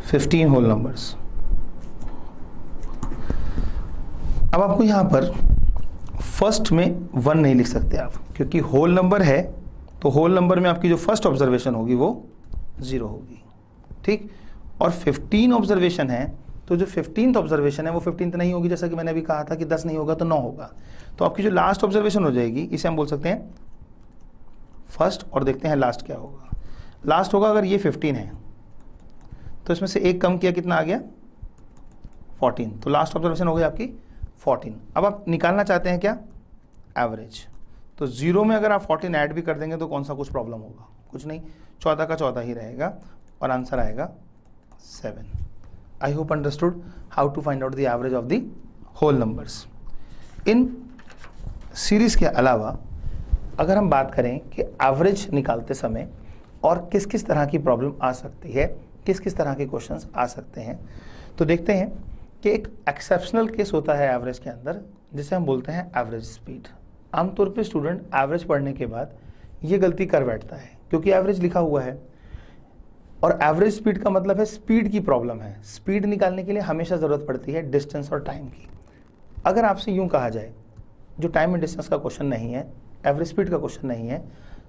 Speaker 1: 15 whole numbers. अब आपको यहां पर फर्स्ट में 1 नहीं लिख सकते आप, क्योंकि होल नंबर है, तो होल नंबर में आपकी जो फर्स्ट ऑब्जर्वेशन होगी वो 0 होगी, ठीक। और 15 ऑब्जर्वेशन है, तो जो 15th ऑब्जर्वेशन है वो 15th नहीं होगी, जैसा कि मैंने अभी कहा था कि 10 नहीं होगा तो 9 होगा। तो आपकी जो लास्ट ऑब्जर्वेशन हो जाएगी, इसे हम बोल सकते हैं फर्स्ट, और देखते हैं लास्ट क्या होगा। लास्ट होगा, अगर ये 15 है तो इसमें से एक कम किया, कितना आ गया, 14। तो लास्ट ऑब्जर्वेशन हो गई आपकी 14। अब आप निकालना चाहते हैं क्या, एवरेज। तो 0 में अगर आप 14 ऐड भी कर देंगे तो कौन सा कुछ प्रॉब्लम होगा, कुछ नहीं, 14 का 14 ही रहेगा और आंसर आएगा 7। I hope understood how to find out the average of the whole numbers. इन सीरीज के अलावा अगर हम बात करें कि एवरेज निकालते समय और किस किस तरह की प्रॉब्लम आ सकती है, किस किस तरह के क्वेश्चंस आ सकते हैं, तो देखते हैं कि एक एक्सेप्शनल केस होता है एवरेज के अंदर, जिसे हम बोलते हैं एवरेज स्पीड। आमतौर पे स्टूडेंट एवरेज पढ़ने के बाद ये गलती कर बैठता है, क्योंकि एवरेज लिखा हुआ है और एवरेज स्पीड का मतलब है स्पीड की प्रॉब्लम है। स्पीड निकालने के लिए हमेशा ज़रूरत पड़ती है डिस्टेंस और टाइम की। अगर आपसे यूँ कहा जाए, जो टाइम एंड डिस्टेंस का क्वेश्चन नहीं है, एवरेज स्पीड का क्वेश्चन नहीं है,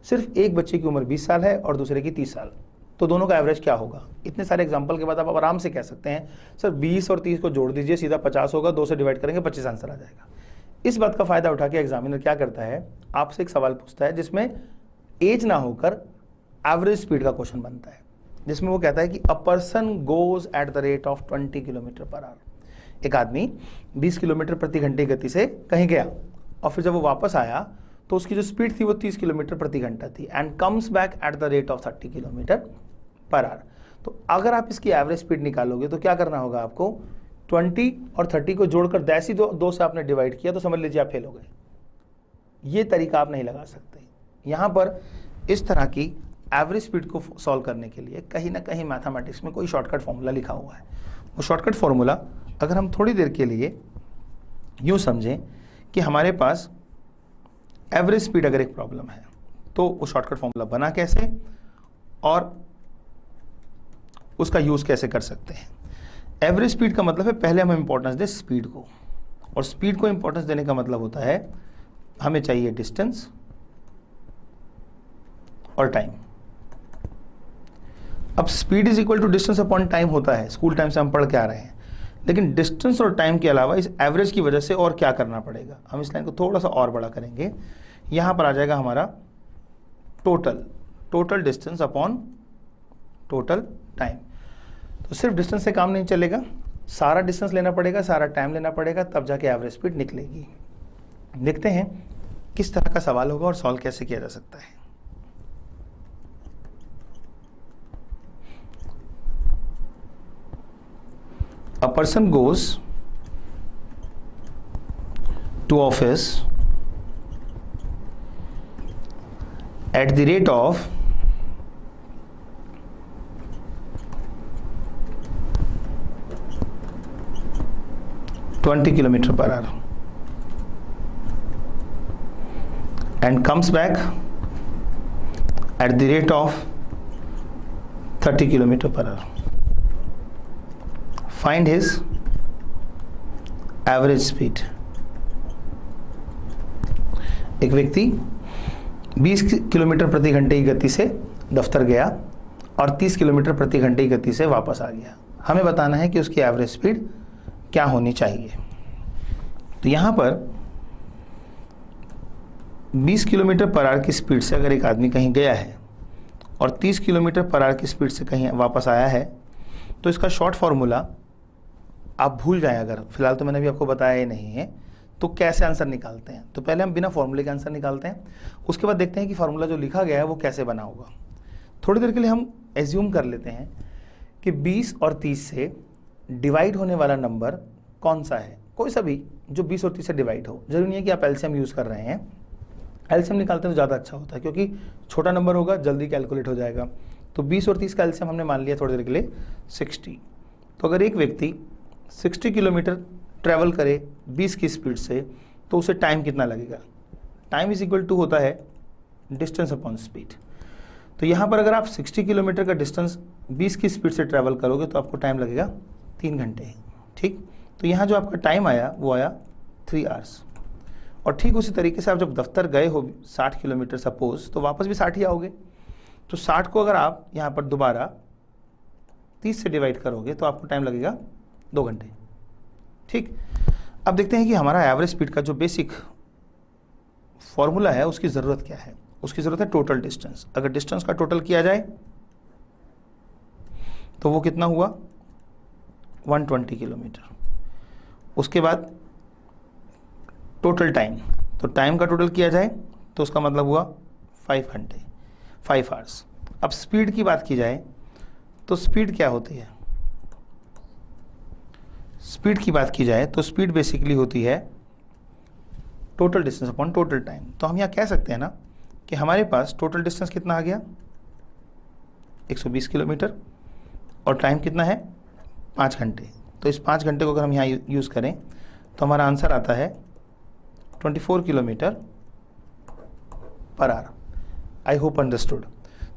Speaker 1: सिर्फ एक बच्चे की उम्र 20 साल है और दूसरे की 30 साल, तो दोनों का एवरेज क्या होगा। इतने सारे एग्जांपल के बाद आप आराम से कह सकते हैं सर 20 और 30 को जोड़ दीजिए, सीधा 50 होगा, 2 से डिवाइड करेंगे 25 आंसर आ जाएगा। इस बात का फायदा उठा के एग्जामिनर क्या करता है, आपसे एक सवाल पूछता है जिसमें एज ना होकर एवरेज स्पीड का क्वेश्चन बनता है। जिसमें वो कहता है कि a person goes at the rate of 20 kilometre per hour. एक आदमी 20 किलोमीटर प्रति घंटे गति से कहीं गया और फिर जब वो वापस आया तो उसकी जो स्पीड थी वो 30 किलोमीटर प्रति घंटा थी, and comes back at the rate of 30 kilometre per hour. तो अगर आप इसकी एवरेज स्पीड निकालोगे तो क्या करना होगा आपको, 20 और 30 को जोड़कर जैसी दो से आपने डिवाइड किया तो समझ लीजिए आप फेल हो गए। ये तरीका आप नहीं लगा सकते। यहाँ पर इस तरह की एवरेज स्पीड को सॉल्व करने के लिए कहीं ना कहीं मैथमेटिक्स में कोई शॉर्टकट फॉर्मूला लिखा हुआ है। वो शॉर्टकट फॉर्मूला अगर हम थोड़ी देर के लिए यूँ समझें कि हमारे पास एवरेज स्पीड अगर एक प्रॉब्लम है तो वो शॉर्टकट फॉर्मूला बना कैसे और उसका यूज़ कैसे कर सकते हैं। एवरेज स्पीड का मतलब है पहले हम इंपॉर्टेंस दें स्पीड को, और स्पीड को इंपॉर्टेंस देने का मतलब होता है हमें चाहिए डिस्टेंस और टाइम। अब speed is equal to distance upon time होता है, स्कूल टाइम से हम पढ़ के आ रहे हैं, लेकिन डिस्टेंस और टाइम के अलावा इस एवरेज की वजह से और क्या करना पड़ेगा। हम इस लाइन को थोड़ा सा और बड़ा करेंगे, यहाँ पर आ जाएगा हमारा total distance upon total time. तो सिर्फ डिस्टेंस से काम नहीं चलेगा, सारा डिस्टेंस लेना पड़ेगा, सारा टाइम लेना पड़ेगा, तब जाके एवरेज स्पीड निकलेगी। देखते हैं किस तरह का सवाल होगा और सॉल्व कैसे किया जा सकता है। A person goes to office at the rate of 20 kilometer per hour and comes back at the rate of 30 kilometer per hour. Find his average speed. एक व्यक्ति 20 किलोमीटर प्रति घंटे की गति से दफ्तर गया और 30 किलोमीटर प्रति घंटे की गति से वापस आ गया। हमें बताना है कि उसकी एवरेज स्पीड क्या होनी चाहिए। तो यहाँ पर 20 किलोमीटर पर आवर की स्पीड से अगर एक आदमी कहीं गया है और 30 किलोमीटर पर आवर की स्पीड से कहीं वापस आया है तो इसका शॉर्ट फॉर्मूला आप भूल जाएं। अगर फिलहाल तो मैंने अभी आपको बताया ही नहीं है तो कैसे आंसर निकालते हैं। तो पहले हम बिना फॉर्मूले के आंसर निकालते हैं, उसके बाद देखते हैं कि फार्मूला जो लिखा गया है वो कैसे बना होगा। थोड़ी देर के लिए हम एज्यूम कर लेते हैं कि 20 और 30 से डिवाइड होने वाला नंबर कौन सा है, कोई सा भी जो 20 और 30 से डिवाइड हो। जरूरी नहीं है कि आप एलसीएम यूज़ कर रहे हैं, एलसीएम निकालते हैं तो ज़्यादा अच्छा होता है क्योंकि छोटा नंबर होगा, जल्दी कैलकुलेट हो जाएगा। तो 20 और 30 का एलसीएम हमने मान लिया थोड़ी देर के लिए 60। तो अगर एक व्यक्ति 60 किलोमीटर ट्रैवल करे 20 की स्पीड से तो उसे टाइम कितना लगेगा। टाइम इज इक्वल टू होता है डिस्टेंस अपॉन स्पीड। तो यहाँ पर अगर आप 60 किलोमीटर का डिस्टेंस 20 की स्पीड से ट्रैवल करोगे तो आपको टाइम लगेगा 3 घंटे। ठीक, तो यहाँ जो आपका टाइम आया वो आया 3 आवर्स। और ठीक उसी तरीके से आप जब दफ्तर गए हो 60 किलोमीटर सपोज, तो वापस भी 60 ही आओगे। तो 60 को अगर आप यहाँ पर दोबारा 30 से डिवाइड करोगे तो आपको टाइम लगेगा 2 घंटे। ठीक, अब देखते हैं कि हमारा एवरेज स्पीड का जो बेसिक फॉर्मूला है उसकी ज़रूरत क्या है। उसकी ज़रूरत है टोटल डिस्टेंस। अगर डिस्टेंस का टोटल किया जाए तो वो कितना हुआ 120 किलोमीटर। उसके बाद टोटल टाइम, तो टाइम का टोटल किया जाए तो उसका मतलब हुआ 5 घंटे, 5 आवर्स। अब स्पीड की बात की जाए तो स्पीड क्या होती है। स्पीड की बात की जाए तो स्पीड बेसिकली होती है total distance upon total time. तो हम यहाँ कह सकते हैं ना कि हमारे पास टोटल डिस्टेंस कितना आ गया 120 किलोमीटर और टाइम कितना है 5 घंटे। तो इस 5 घंटे को अगर हम यहाँ यूज़ करें तो हमारा आंसर आता है 24 किलोमीटर पर आवर। आई होप अंडरस्टूड।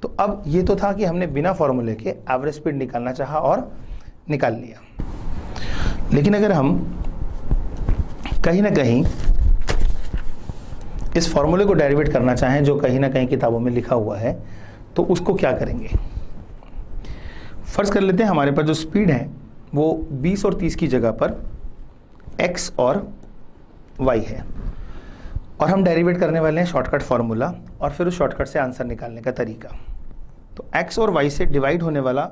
Speaker 1: तो अब ये तो था कि हमने बिना फॉर्मूले के एवरेज स्पीड निकालना चाहा और निकाल लिया। लेकिन अगर हम कहीं ना कहीं इस फॉर्मूले को डेरिवेट करना चाहें जो कहीं ना कहीं किताबों में लिखा हुआ है तो उसको क्या करेंगे। फर्ज कर लेते हैं हमारे पास जो स्पीड है वो 20 और 30 की जगह पर x और y है और हम डेरिवेट करने वाले हैं शॉर्टकट फार्मूला और फिर उस शॉर्टकट से आंसर निकालने का तरीका। तो x और y से डिवाइड होने वाला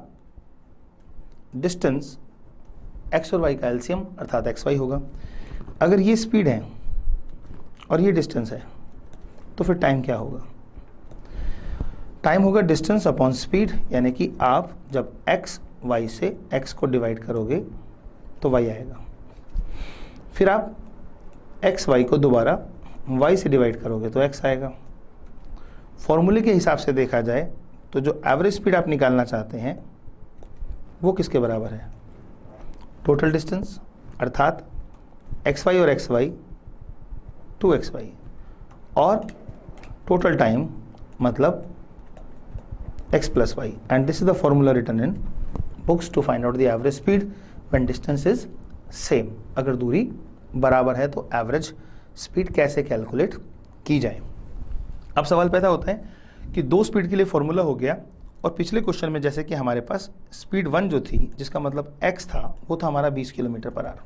Speaker 1: डिस्टेंस x और y का एलसीएम अर्थात xy होगा। अगर ये स्पीड है और ये डिस्टेंस है तो फिर टाइम क्या होगा? टाइम होगा डिस्टेंस अपॉन स्पीड, यानी कि आप जब x y से x को डिवाइड करोगे तो y आएगा, फिर आप x y को दोबारा y से डिवाइड करोगे तो x आएगा। फॉर्मूले के हिसाब से देखा जाए तो जो एवरेज स्पीड आप निकालना चाहते हैं वो किसके बराबर है? टोटल डिस्टेंस अर्थात xy और xy 2xy, और टोटल टाइम मतलब x plus y, and this is the formula written in books to find out the average speed when distance is same। अगर दूरी बराबर है तो एवरेज स्पीड कैसे कैलकुलेट की जाए। अब सवाल पैदा होता है कि दो स्पीड के लिए फॉर्मूला हो गया, और पिछले क्वेश्चन में जैसे कि हमारे पास स्पीड 1 जो थी जिसका मतलब x था वो था हमारा 20 किलोमीटर पर आवर,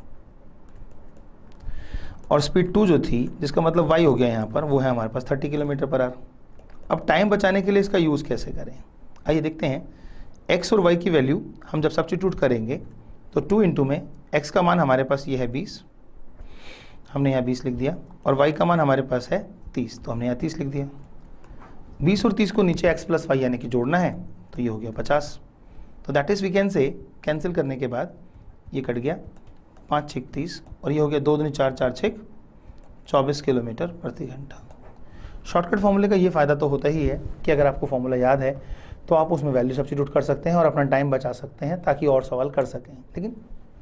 Speaker 1: और स्पीड 2 जो थी जिसका मतलब y हो गया यहाँ पर वो है हमारे पास 30 किलोमीटर पर आवर। अब टाइम बचाने के लिए इसका यूज़ कैसे करें, आइए देखते हैं। x और y की वैल्यू हम जब सब्स्टिट्यूट करेंगे तो 2 इंटू में x का मान हमारे पास ये है 20, हमने यहाँ 20 लिख दिया, और y का मान हमारे पास है 30, तो हमने यहाँ 30 लिख दिया। 20 और 30 को नीचे x प्लस y यानी कि जोड़ना है, तो ये हो गया 50। तो that is we can say cancel करने के बाद ये कट गया 5 6 30, और ये हो गया 2 दूनी 4 4 6 24 किलोमीटर प्रति घंटा। शॉर्टकट फॉर्मूले का ये फ़ायदा तो होता ही है कि अगर आपको फॉर्मूला याद है तो आप उसमें वैल्यू सब्स्टिट्यूट कर सकते हैं और अपना टाइम बचा सकते हैं ताकि और सवाल कर सकें। लेकिन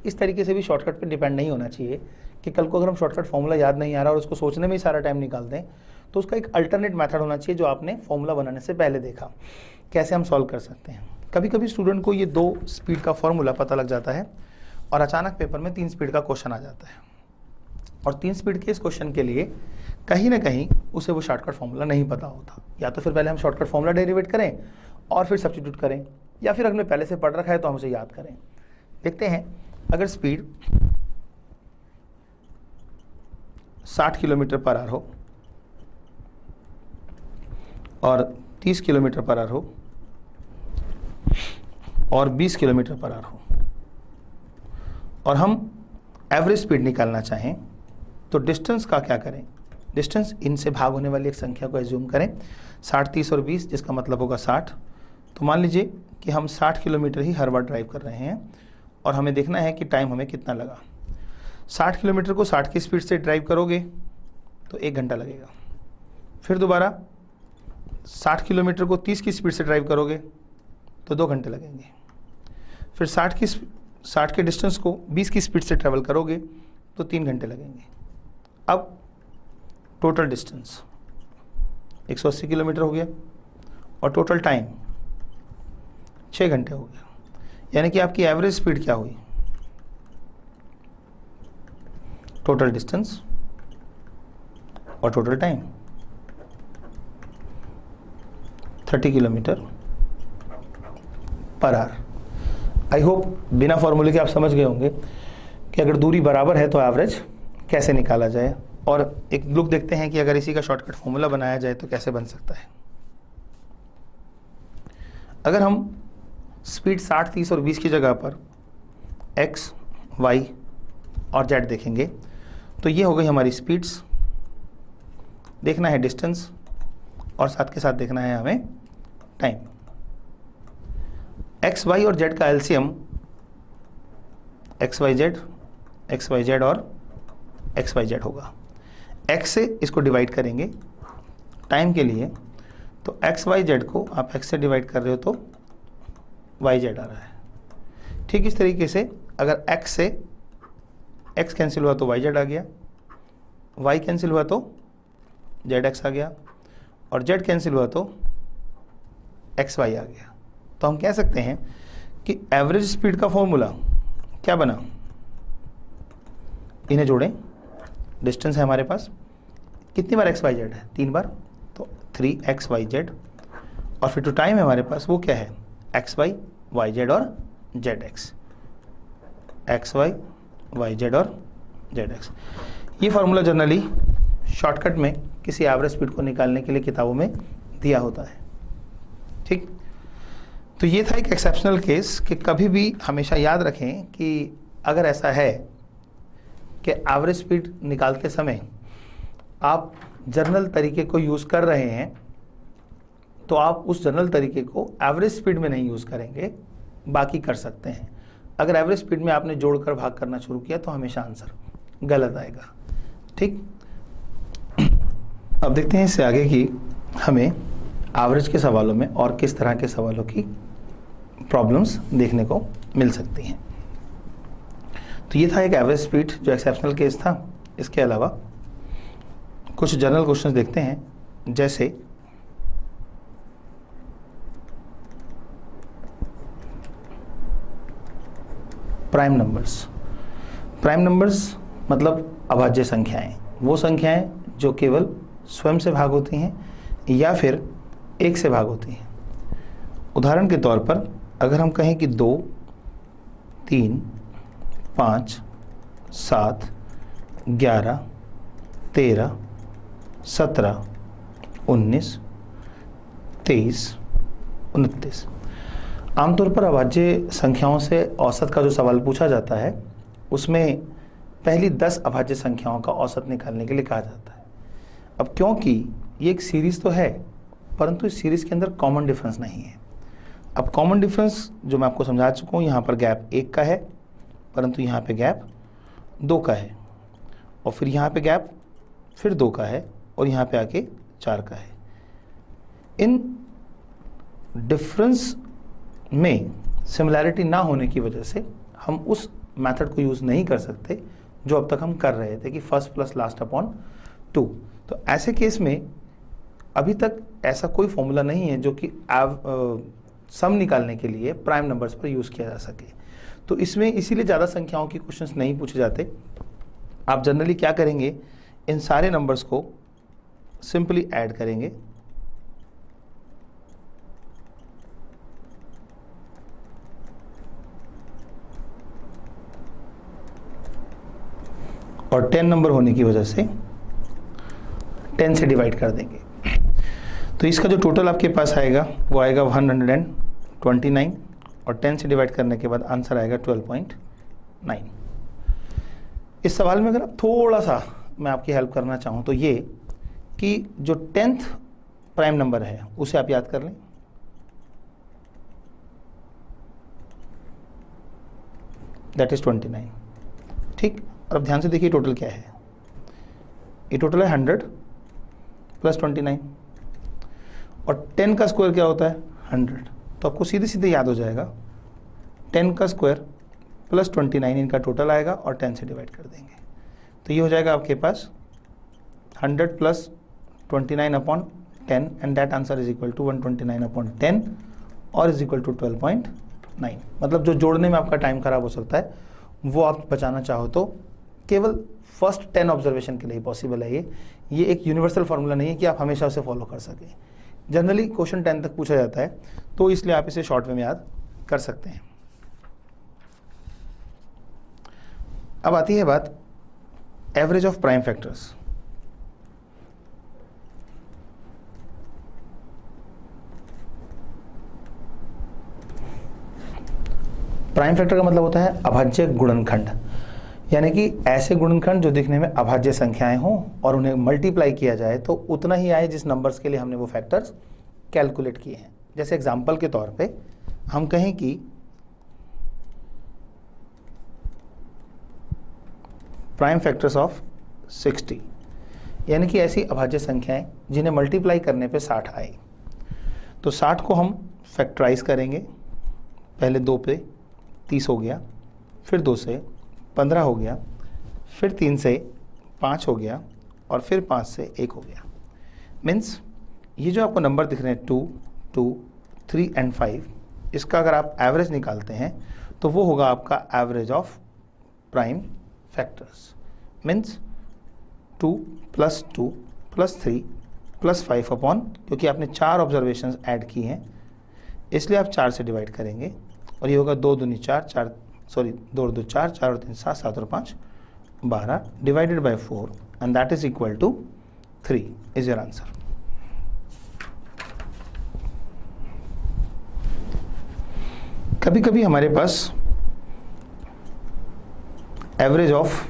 Speaker 1: इस तरीके से भी शॉर्टकट पे डिपेंड नहीं होना चाहिए कि कल को अगर हम शॉर्टकट फॉर्मूला याद नहीं आ रहा और उसको सोचने में ही सारा टाइम निकाल दें, तो उसका एक अल्टरनेट मेथड होना चाहिए जो आपने फॉर्मूला बनाने से पहले देखा, कैसे हम सॉल्व कर सकते हैं। कभी कभी स्टूडेंट को ये 2 स्पीड का फॉर्मूला पता लग जाता है और अचानक पेपर में 3 स्पीड का क्वेश्चन आ जाता है, और 3 स्पीड के इस क्वेश्चन के लिए कहीं ना कहीं उसे वो शॉर्टकट फॉर्मूला नहीं पता होता। या तो फिर पहले हम शॉर्टकट फॉर्मूला डेरिवेट करें और फिर सब्स्टिट्यूट करें, या फिर हमने पहले से पढ़ रखा है तो हम उसे याद करें। देखते हैं, अगर स्पीड 60 किलोमीटर पर आवर हो और 30 किलोमीटर पर आवर हो और 20 किलोमीटर पर आवर हो, और हम एवरेज स्पीड निकालना चाहें तो डिस्टेंस का क्या करें? डिस्टेंस इनसे भाग होने वाली एक संख्या को एज्यूम करें, 60 30 और 20 जिसका मतलब होगा 60। तो मान लीजिए कि हम 60 किलोमीटर ही हर बार ड्राइव कर रहे हैं और हमें देखना है कि टाइम हमें कितना लगा। 60 किलोमीटर को 60 की स्पीड से ड्राइव करोगे तो 1 घंटा लगेगा, फिर दोबारा 60 किलोमीटर को 30 की स्पीड से ड्राइव करोगे तो 2 घंटे लगेंगे, फिर 60 के डिस्टेंस को 20 की स्पीड से ट्रैवल करोगे तो 3 घंटे लगेंगे। अब टोटल डिस्टेंस 180 किलोमीटर हो गया और टोटल टाइम 6 घंटे हो गया, यानी कि आपकी एवरेज स्पीड क्या हुई? टोटल डिस्टेंस और total time 30 kilometre per hour. I hope बिना फॉर्मूले के आप समझ गए होंगे कि अगर दूरी बराबर है तो एवरेज कैसे निकाला जाए, और एक लुक देखते हैं कि अगर इसी का शॉर्टकट फॉर्मूला बनाया जाए तो कैसे बन सकता है। अगर हम स्पीड 60 30 और 20 की जगह पर x y और z देखेंगे तो ये हो गई हमारी स्पीड्स, देखना है डिस्टेंस और साथ के साथ देखना है हमें टाइम। x y और z का एलसीएम x y z और x y z होगा। x से इसको डिवाइड करेंगे टाइम के लिए, तो x y z को आप x से डिवाइड कर रहे हो तो y z आ रहा है। ठीक इस तरीके से अगर x से x कैंसिल हुआ तो y z आ गया, y कैंसिल हुआ तो z x आ गया, और z कैंसिल हुआ तो x y आ गया। तो हम कह सकते हैं कि एवरेज स्पीड का फॉर्मूला क्या बना? इन्हें जोड़ें, डिस्टेंस है हमारे पास, कितनी बार x y z है? 3 बार, तो 3x y z, और फिर जो टाइम है हमारे पास वो क्या है? x y y z और z x, x y y z और z x। ये फार्मूला जनरली शॉर्टकट में किसी एवरेज स्पीड को निकालने के लिए किताबों में दिया होता है। ठीक, तो ये था एक एक्सेप्शनल केस कि कभी भी हमेशा याद रखें कि अगर ऐसा है कि एवरेज स्पीड निकालते समय आप जर्नल तरीके को यूज़ कर रहे हैं तो आप उस जर्नल तरीके को एवरेज स्पीड में नहीं यूज़ करेंगे, बाकी कर सकते हैं। अगर एवरेज स्पीड में आपने जोड़कर भाग करना शुरू किया तो हमेशा आंसर गलत आएगा। ठीक, अब देखते हैं इससे आगे कि हमें एवरेज के सवालों में और किस तरह के सवालों की प्रॉब्लम्स देखने को मिल सकती हैं। तो ये था एक एवरेज स्पीड जो एक्सेप्शनल केस था। इसके अलावा कुछ जनरल क्वेश्चंस देखते हैं, जैसे प्राइम नंबर्स। प्राइम नंबर्स मतलब अभाज्य संख्याएं, वो संख्याएं जो केवल स्वयं से भाग होती हैं या फिर एक से भाग होती हैं। उदाहरण के तौर पर अगर हम कहें कि 2, 3, 5, 7, 11, 13, 17, 19, 23, 29। आमतौर पर अभाज्य संख्याओं से औसत का जो सवाल पूछा जाता है उसमें पहली 10 अभाज्य संख्याओं का औसत निकालने के लिए कहा जाता है। अब क्योंकि ये एक सीरीज़ तो है परंतु इस सीरीज़ के अंदर कॉमन डिफरेंस नहीं है। अब कॉमन डिफरेंस जो मैं आपको समझा चुका हूँ, यहाँ पर गैप 1 का है परंतु यहाँ पे गैप 2 का है, और फिर यहाँ पे गैप फिर 2 का है और यहाँ पे आके 4 का है। इन डिफरेंस में सिमिलैरिटी ना होने की वजह से हम उस मेथड को यूज़ नहीं कर सकते जो अब तक हम कर रहे थे कि फर्स्ट प्लस लास्ट अपॉन 2। तो ऐसे केस में अभी तक ऐसा कोई फॉर्मूला नहीं है जो कि सम निकालने के लिए प्राइम नंबर्स पर यूज़ किया जा सके। तो इसमें इसीलिए ज़्यादा संख्याओं की क्वेश्चंस नहीं पूछे जाते। आप जनरली क्या करेंगे, इन सारे नंबर्स को सिंपली ऐड करेंगे और 10 नंबर होने की वजह से 10 से डिवाइड कर देंगे। तो इसका जो टोटल आपके पास आएगा वो आएगा 129 और 10 से डिवाइड करने के बाद आंसर आएगा 12.9। इस सवाल में अगर आप थोड़ा सा मैं आपकी हेल्प करना चाहूँ तो ये कि जो 10th प्राइम नंबर है उसे आप याद कर लें। That is 29। ठीक, और अब ध्यान से देखिए टोटल क्या है। ये टोटल है 100 प्लस 29 और 10 का स्क्वायर क्या होता है 100। तो आपको सीधे सीधे याद हो जाएगा 10 का स्क्वायर प्लस 29 इनका टोटल आएगा और 10 से डिवाइड कर देंगे। तो ये हो जाएगा आपके पास 100 plus 29 upon 10 and that answer is equal to 129 upon 10 और इज इक्वल टू 12.9। मतलब जो जोड़ने में आपका टाइम खराब हो सकता है वो आप बचाना चाहो तो केवल फर्स्ट 10 ऑब्जर्वेशन के लिए पॉसिबल है। ये एक यूनिवर्सल फार्मूला नहीं है कि आप हमेशा उसे फॉलो कर सकें। जनरली क्वेश्चन 10 तक पूछा जाता है तो इसलिए आप इसे शॉर्ट वे में याद कर सकते हैं। अब आती है बात average of prime factors. Prime factor का मतलब होता है अभाज्य गुणनखंड, यानी कि ऐसे गुणनखंड जो दिखने में अभाज्य संख्याएं हों और उन्हें मल्टीप्लाई किया जाए तो उतना ही आए जिस नंबर्स के लिए हमने वो फैक्टर्स कैलकुलेट किए हैं। जैसे एग्जांपल के तौर पे हम कहें कि प्राइम फैक्टर्स ऑफ 60, यानी कि ऐसी अभाज्य संख्याएं जिन्हें मल्टीप्लाई करने पे 60 आए। तो 60 को हम फैक्टराइज करेंगे। पहले 2 पे 30 हो गया, फिर 2 से 15 हो गया, फिर 3 से 5 हो गया और फिर 5 से 1 हो गया। मीन्स ये जो आपको नंबर दिख रहे हैं 2, 2, 3 एंड 5, इसका अगर आप एवरेज निकालते हैं तो वो होगा आपका average of prime factors. Means 2 plus 2 plus 3 plus 5 upon, क्योंकि आपने 4 ऑब्जर्वेशंस ऐड की हैं इसलिए आप 4 से डिवाइड करेंगे और ये होगा 2 दूनी 4, 2 और 2 4, 4 और 3 7, 7 और 5 12 divided by 4 and that is equal to 3 is your answer. कभी कभी हमारे पास एवरेज ऑफ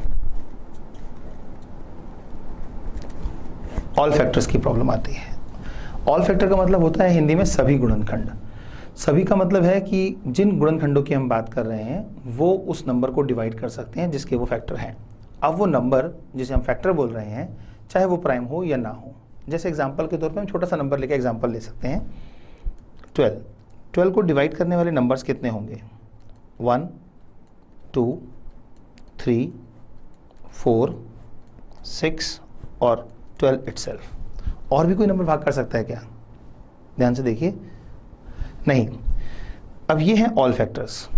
Speaker 1: ऑल फैक्टर्स की प्रॉब्लम आती है। ऑल फैक्टर का मतलब होता है हिंदी में सभी गुणनखंड। सभी का मतलब है कि जिन गुणनखंडों की हम बात कर रहे हैं वो उस नंबर को डिवाइड कर सकते हैं जिसके वो फैक्टर हैं। अब वो नंबर जिसे हम फैक्टर बोल रहे हैं चाहे वो प्राइम हो या ना हो। जैसे एग्जांपल के तौर पे हम छोटा सा नंबर लेके एग्जांपल ले सकते हैं 12 को डिवाइड करने वाले नंबर्स कितने होंगे? 1 2 3 4 6 और 12 इटसेल्फ। और भी कोई नंबर भाग कर सकता है क्या? ध्यान से देखिए, नहीं। अब ये हैं ऑल फैक्टर्स।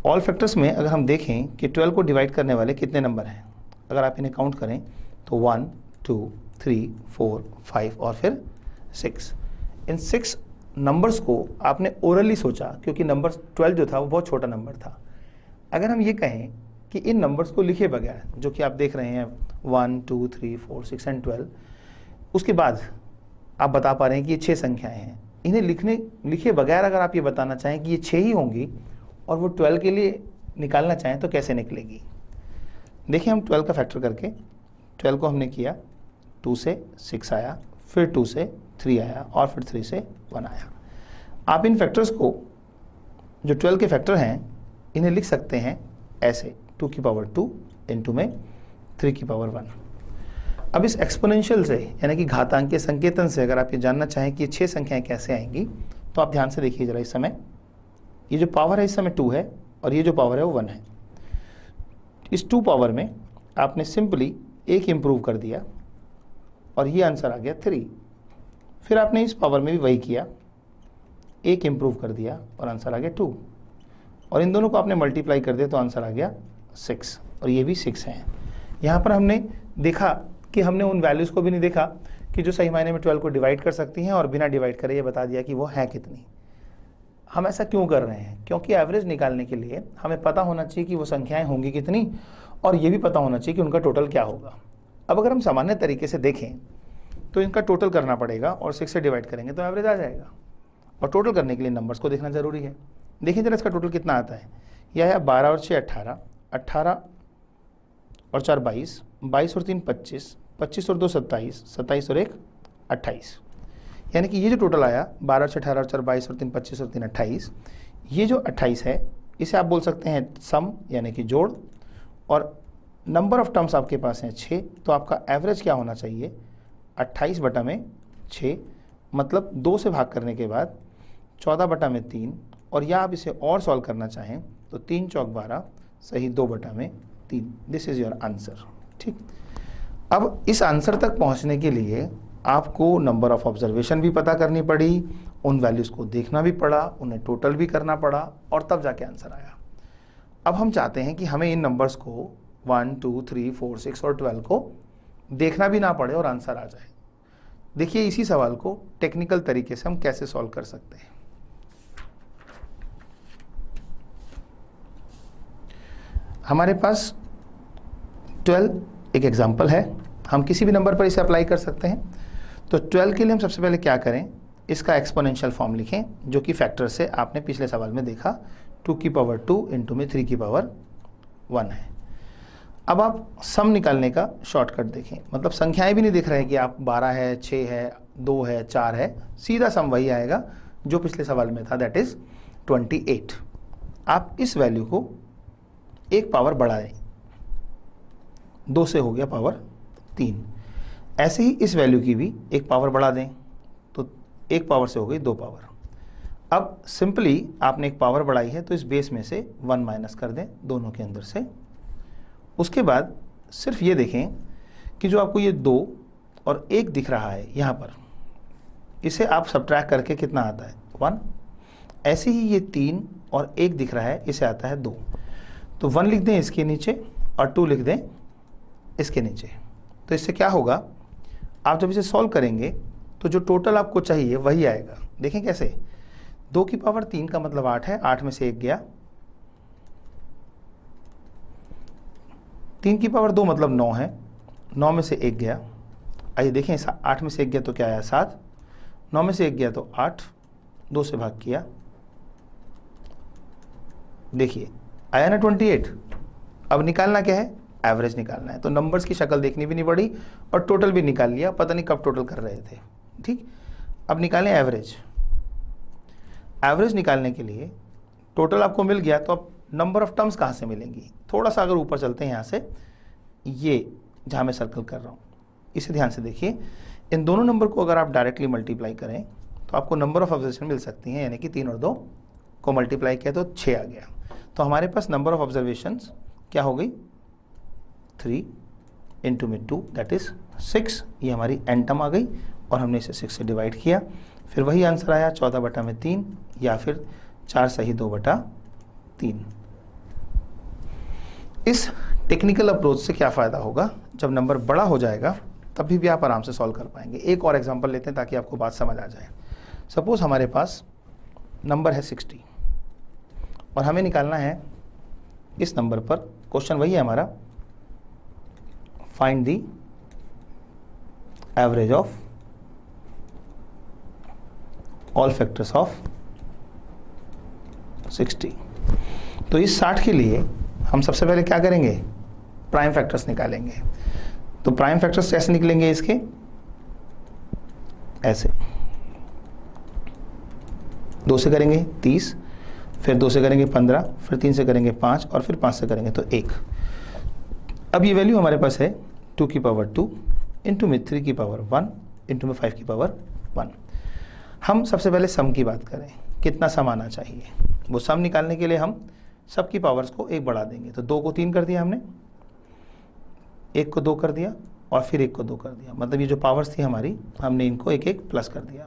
Speaker 1: ऑल फैक्टर्स में अगर हम देखें कि 12 को डिवाइड करने वाले कितने नंबर हैं, अगर आप इन्हें काउंट करें तो 1 2 3 4 5 और फिर 6। इन 6 नंबर्स को आपने ओरली सोचा क्योंकि नंबर 12 जो था वो बहुत छोटा नंबर था। अगर हम ये कहें कि इन नंबर्स को लिखे बगैर, जो कि आप देख रहे हैं 1 2 3 4 6 एंड 12, उसके बाद आप बता पा रहे हैं कि ये 6 संख्याएं हैं, इन्हें लिखे बगैर अगर आप ये बताना चाहें कि ये 6 ही होंगी और वो 12 के लिए निकालना चाहें तो कैसे निकलेगी? देखिए हम 12 का फैक्टर करके 12 को हमने किया, 2 से 6 आया, फिर 2 से 3 आया और फिर 3 से 1 आया। आप इन फैक्टर्स को, जो 12 के फैक्टर हैं, इन्हें लिख सकते हैं ऐसे 2 की पावर 2 इंटू में 3 की पावर 1। अब इस एक्सपोनेंशियल से यानी कि घातांकीय संकेतन से अगर आप ये जानना चाहें कि ये 6 संख्याएं कैसे आएंगी तो आप ध्यान से देखिए जरा। इस समय ये जो पावर है इस समय 2 है और ये जो पावर है वो 1 है। इस 2 पावर में आपने सिंपली 1 इम्प्रूव कर दिया और ये आंसर आ गया 3। फिर आपने इस पावर में भी वही किया, 1 इम्प्रूव कर दिया और आंसर आ गया 2। और इन दोनों को आपने मल्टीप्लाई कर दिया तो आंसर आ गया 6 और ये भी 6 है। यहाँ पर हमने देखा कि हमने उन वैल्यूज़ को भी नहीं देखा कि जो सही मायने में 12 को डिवाइड कर सकती हैं और बिना डिवाइड करे ये बता दिया कि वो है कितनी। हम ऐसा क्यों कर रहे हैं? क्योंकि एवरेज निकालने के लिए हमें पता होना चाहिए कि वो संख्याएं होंगी कितनी और ये भी पता होना चाहिए कि उनका टोटल क्या होगा। अब अगर हम सामान्य तरीके से देखें तो इनका टोटल करना पड़ेगा और 6 से डिवाइड करेंगे तो एवरेज आ जाएगा। और टोटल करने के लिए नंबर्स को देखना ज़रूरी है। देखिए जरा इसका टोटल कितना आता है। यह है 12 और 6 18, 18 और 4 22, 22 और 3 25, 25 और 2 27, 27 और 1 28। यानी कि ये जो टोटल आया 12 6 18 और 4 22 और 3 25 और 3 28, ये जो 28 है इसे आप बोल सकते हैं सम यानी कि जोड़। और नंबर ऑफ टर्म्स आपके पास हैं 6, तो आपका एवरेज क्या होना चाहिए? 28/6, मतलब 2 से भाग करने के बाद 14/3। और या आप इसे और सॉल्व करना चाहें तो 3 चौक 12 सही 2/3। This is your answer. ठीक, अब इस आंसर तक पहुंचने के लिए आपको नंबर ऑफ ऑब्जर्वेशन भी पता करनी पड़ी, उन वैल्यूज़ को देखना भी पड़ा, उन्हें टोटल भी करना पड़ा और तब जाके आंसर आया। अब हम चाहते हैं कि हमें इन नंबर्स को 1 2 3 4 6 और 12 को देखना भी ना पड़े और आंसर आ जाए। देखिए इसी सवाल को टेक्निकल तरीके से हम कैसे सॉल्व कर सकते हैं। हमारे पास 12 एक एग्जाम्पल है, हम किसी भी नंबर पर इसे अप्लाई कर सकते हैं। तो 12 के लिए हम सबसे पहले क्या करें, इसका एक्सपोनेंशियल फॉर्म लिखें जो कि फैक्टर से आपने पिछले सवाल में देखा 2 की पावर 2 इंटू में 3 की पावर 1 है। अब आप सम निकालने का शॉर्टकट देखें, मतलब संख्याएं भी नहीं दिख रहे हैं कि आप 12 है 6 है 2 है 4 है, सीधा सम वही आएगा जो पिछले सवाल में था, दैट इज 28। आप इस वैल्यू को एक पावर बढ़ा दें, 2 से हो गया पावर 3। ऐसे ही इस वैल्यू की भी एक पावर बढ़ा दें तो एक पावर से हो गई 2 पावर। अब सिंपली आपने एक पावर बढ़ाई है तो इस बेस में से 1 माइनस कर दें दोनों के अंदर से। उसके बाद सिर्फ ये देखें कि जो आपको ये 2 और 1 दिख रहा है यहाँ पर, इसे आप सब्ट्रैक्ट करके कितना आता है 1। ऐसे ही ये 3 और 1 दिख रहा है, इसे आता है 2। तो 1 लिख दें इसके नीचे और 2 लिख दें इसके नीचे। तो इससे क्या होगा, आप जब इसे सॉल्व करेंगे तो जो टोटल आपको चाहिए वही आएगा। देखें कैसे, 2 की पावर 3 का मतलब 8 है, 8 में से 1 गया, 3 की पावर 2 मतलब 9 है, 9 में से 1 गया। आइए देखें, 8 में से 1 गया तो क्या आया 7, 9 में से 1 गया तो 8, 2 से भाग किया देखिए आया ना 28। अब निकालना क्या है, एवरेज निकालना है। तो नंबर्स की शक्ल देखनी भी नहीं पड़ी और टोटल भी निकाल लिया, पता नहीं कब टोटल कर रहे थे। ठीक, अब निकालें एवरेज। एवरेज निकालने के लिए टोटल आपको मिल गया, तो अब नंबर ऑफ टर्म्स कहाँ से मिलेंगी। थोड़ा सा अगर ऊपर चलते हैं यहाँ से, ये जहाँ मैं सर्कल कर रहा हूँ इसे ध्यान से देखिए। इन दोनों नंबर को अगर आप डायरेक्टली मल्टीप्लाई करें तो आपको नंबर ऑफ ऑब्जर्वेशन मिल सकती हैं, यानी कि 3 और 2 को मल्टीप्लाई किया तो 6 आ गया। तो हमारे पास नंबर ऑफ ऑब्जर्वेशंस क्या हो गई, 3 इंटू में 2 दैट इज 6। ये हमारी एन टर्म आ गई और हमने इसे 6 से डिवाइड किया, फिर वही आंसर आया 14/3 या फिर 4 सही 2/3। इस टेक्निकल अप्रोच से क्या फ़ायदा होगा, जब नंबर बड़ा हो जाएगा तभी भी आप आराम से सॉल्व कर पाएंगे। एक और एग्जांपल लेते हैं ताकि आपको बात समझ आ जाए। सपोज हमारे पास नंबर है 60 और हमें निकालना है इस नंबर पर, क्वेश्चन वही है हमारा, find the average of all factors of 60। तो इस 60 के लिए हम सबसे पहले क्या करेंगे, प्राइम फैक्टर्स निकालेंगे। तो प्राइम फैक्टर्स कैसे निकलेंगे इसके, ऐसे 2 से करेंगे 30, फिर 2 से करेंगे 15, फिर 3 से करेंगे 5 और फिर 5 से करेंगे तो 1। अब ये वैल्यू हमारे पास है 2 की पावर 2 इंटू में 3 की पावर 1 इंटू में 5 की पावर 1। हम सबसे पहले सम की बात करें, कितना सम आना चाहिए। वो सम निकालने के लिए हम सबकी पावर्स को 1 बढ़ा देंगे। तो 2 को 3 कर दिया हमने, 1 को 2 कर दिया और फिर 1 को 2 कर दिया। मतलब ये जो पावर्स थी हमारी, हमने इनको 1 प्लस कर दिया।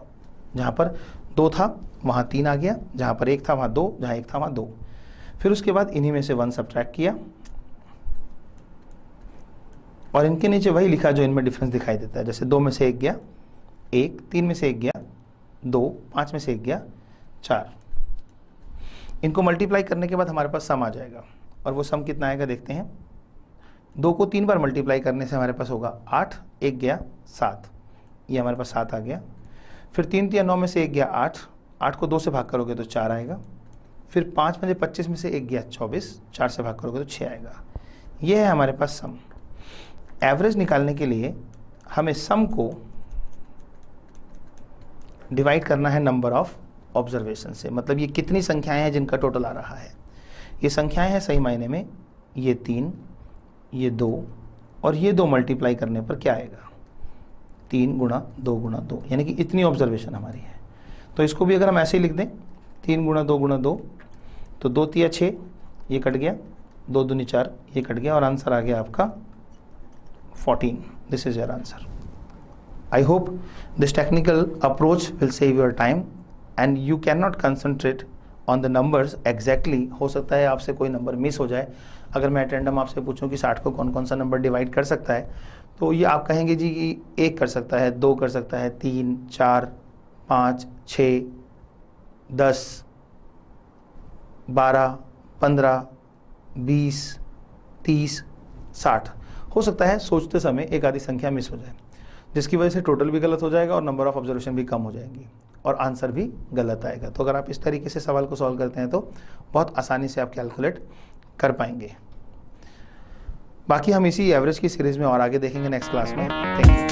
Speaker 1: जहाँ पर 2 था वहाँ 3 आ गया, जहाँ पर 1 था वहाँ 2, जहाँ 1 था वहाँ 2। फिर उसके बाद इन्हीं में से 1 सब्ट्रैक्ट किया और इनके नीचे वही लिखा जो इनमें डिफरेंस दिखाई देता है। जैसे 2 में से 1 गया 1, 3 में से 1 गया 2, 5 में से 1 गया 4। इनको मल्टीप्लाई करने के बाद हमारे पास सम आ जाएगा और वो सम कितना आएगा देखते हैं। 2 को 3 बार मल्टीप्लाई करने से हमारे पास होगा 8, 1 गया 7, ये हमारे पास 7 आ गया। फिर 3 या 9 में से 1 गया 8, 8 को 2 से भाग करोगे तो 4 आएगा। फिर 5 में से 25 में से 1 गया 24, 4 से भाग करोगे तो 6 आएगा। ये है हमारे पास सम। एवरेज निकालने के लिए हमें सम को डिवाइड करना है नंबर ऑफ ऑब्जर्वेशन से। मतलब ये कितनी संख्याएं हैं जिनका टोटल आ रहा है। ये संख्याएं हैं सही मायने में, ये 3, ये 2 और ये 2 मल्टीप्लाई करने पर क्या आएगा, 3 गुणा 2 गुणा 2, यानी कि इतनी ऑब्जर्वेशन हमारी है। तो इसको भी अगर हम ऐसे ही लिख दें 3 गुणा 2 गुणा 2, तो 2 तिया 6, ये कट गया, 2 दूनी 4, ये कट गया और आंसर आ गया आपका 14। This is your answer. I hope this technical approach will save your time and you cannot concentrate on the numbers exactly। हो सकता है आपसे कोई नंबर मिस हो जाए। अगर मैं रैंडम आपसे पूछूं कि 60 को कौन कौन सा नंबर डिवाइड कर सकता है, तो ये आप कहेंगे जी कि 1 कर सकता है, 2 कर सकता है, 3, 4, 5, 6, 10, 12, 15, 20, 30, 60। हो सकता है सोचते समय एक आधी संख्या मिस हो जाए, जिसकी वजह से टोटल भी गलत हो जाएगा और नंबर ऑफ ऑब्जर्वेशन भी कम हो जाएंगी और आंसर भी गलत आएगा। तो अगर आप इस तरीके से सवाल को सॉल्व करते हैं तो बहुत आसानी से आप कैलकुलेट कर पाएंगे। बाकी हम इसी एवरेज की सीरीज़ में और आगे देखेंगे नेक्स्ट क्लास में। Thank you.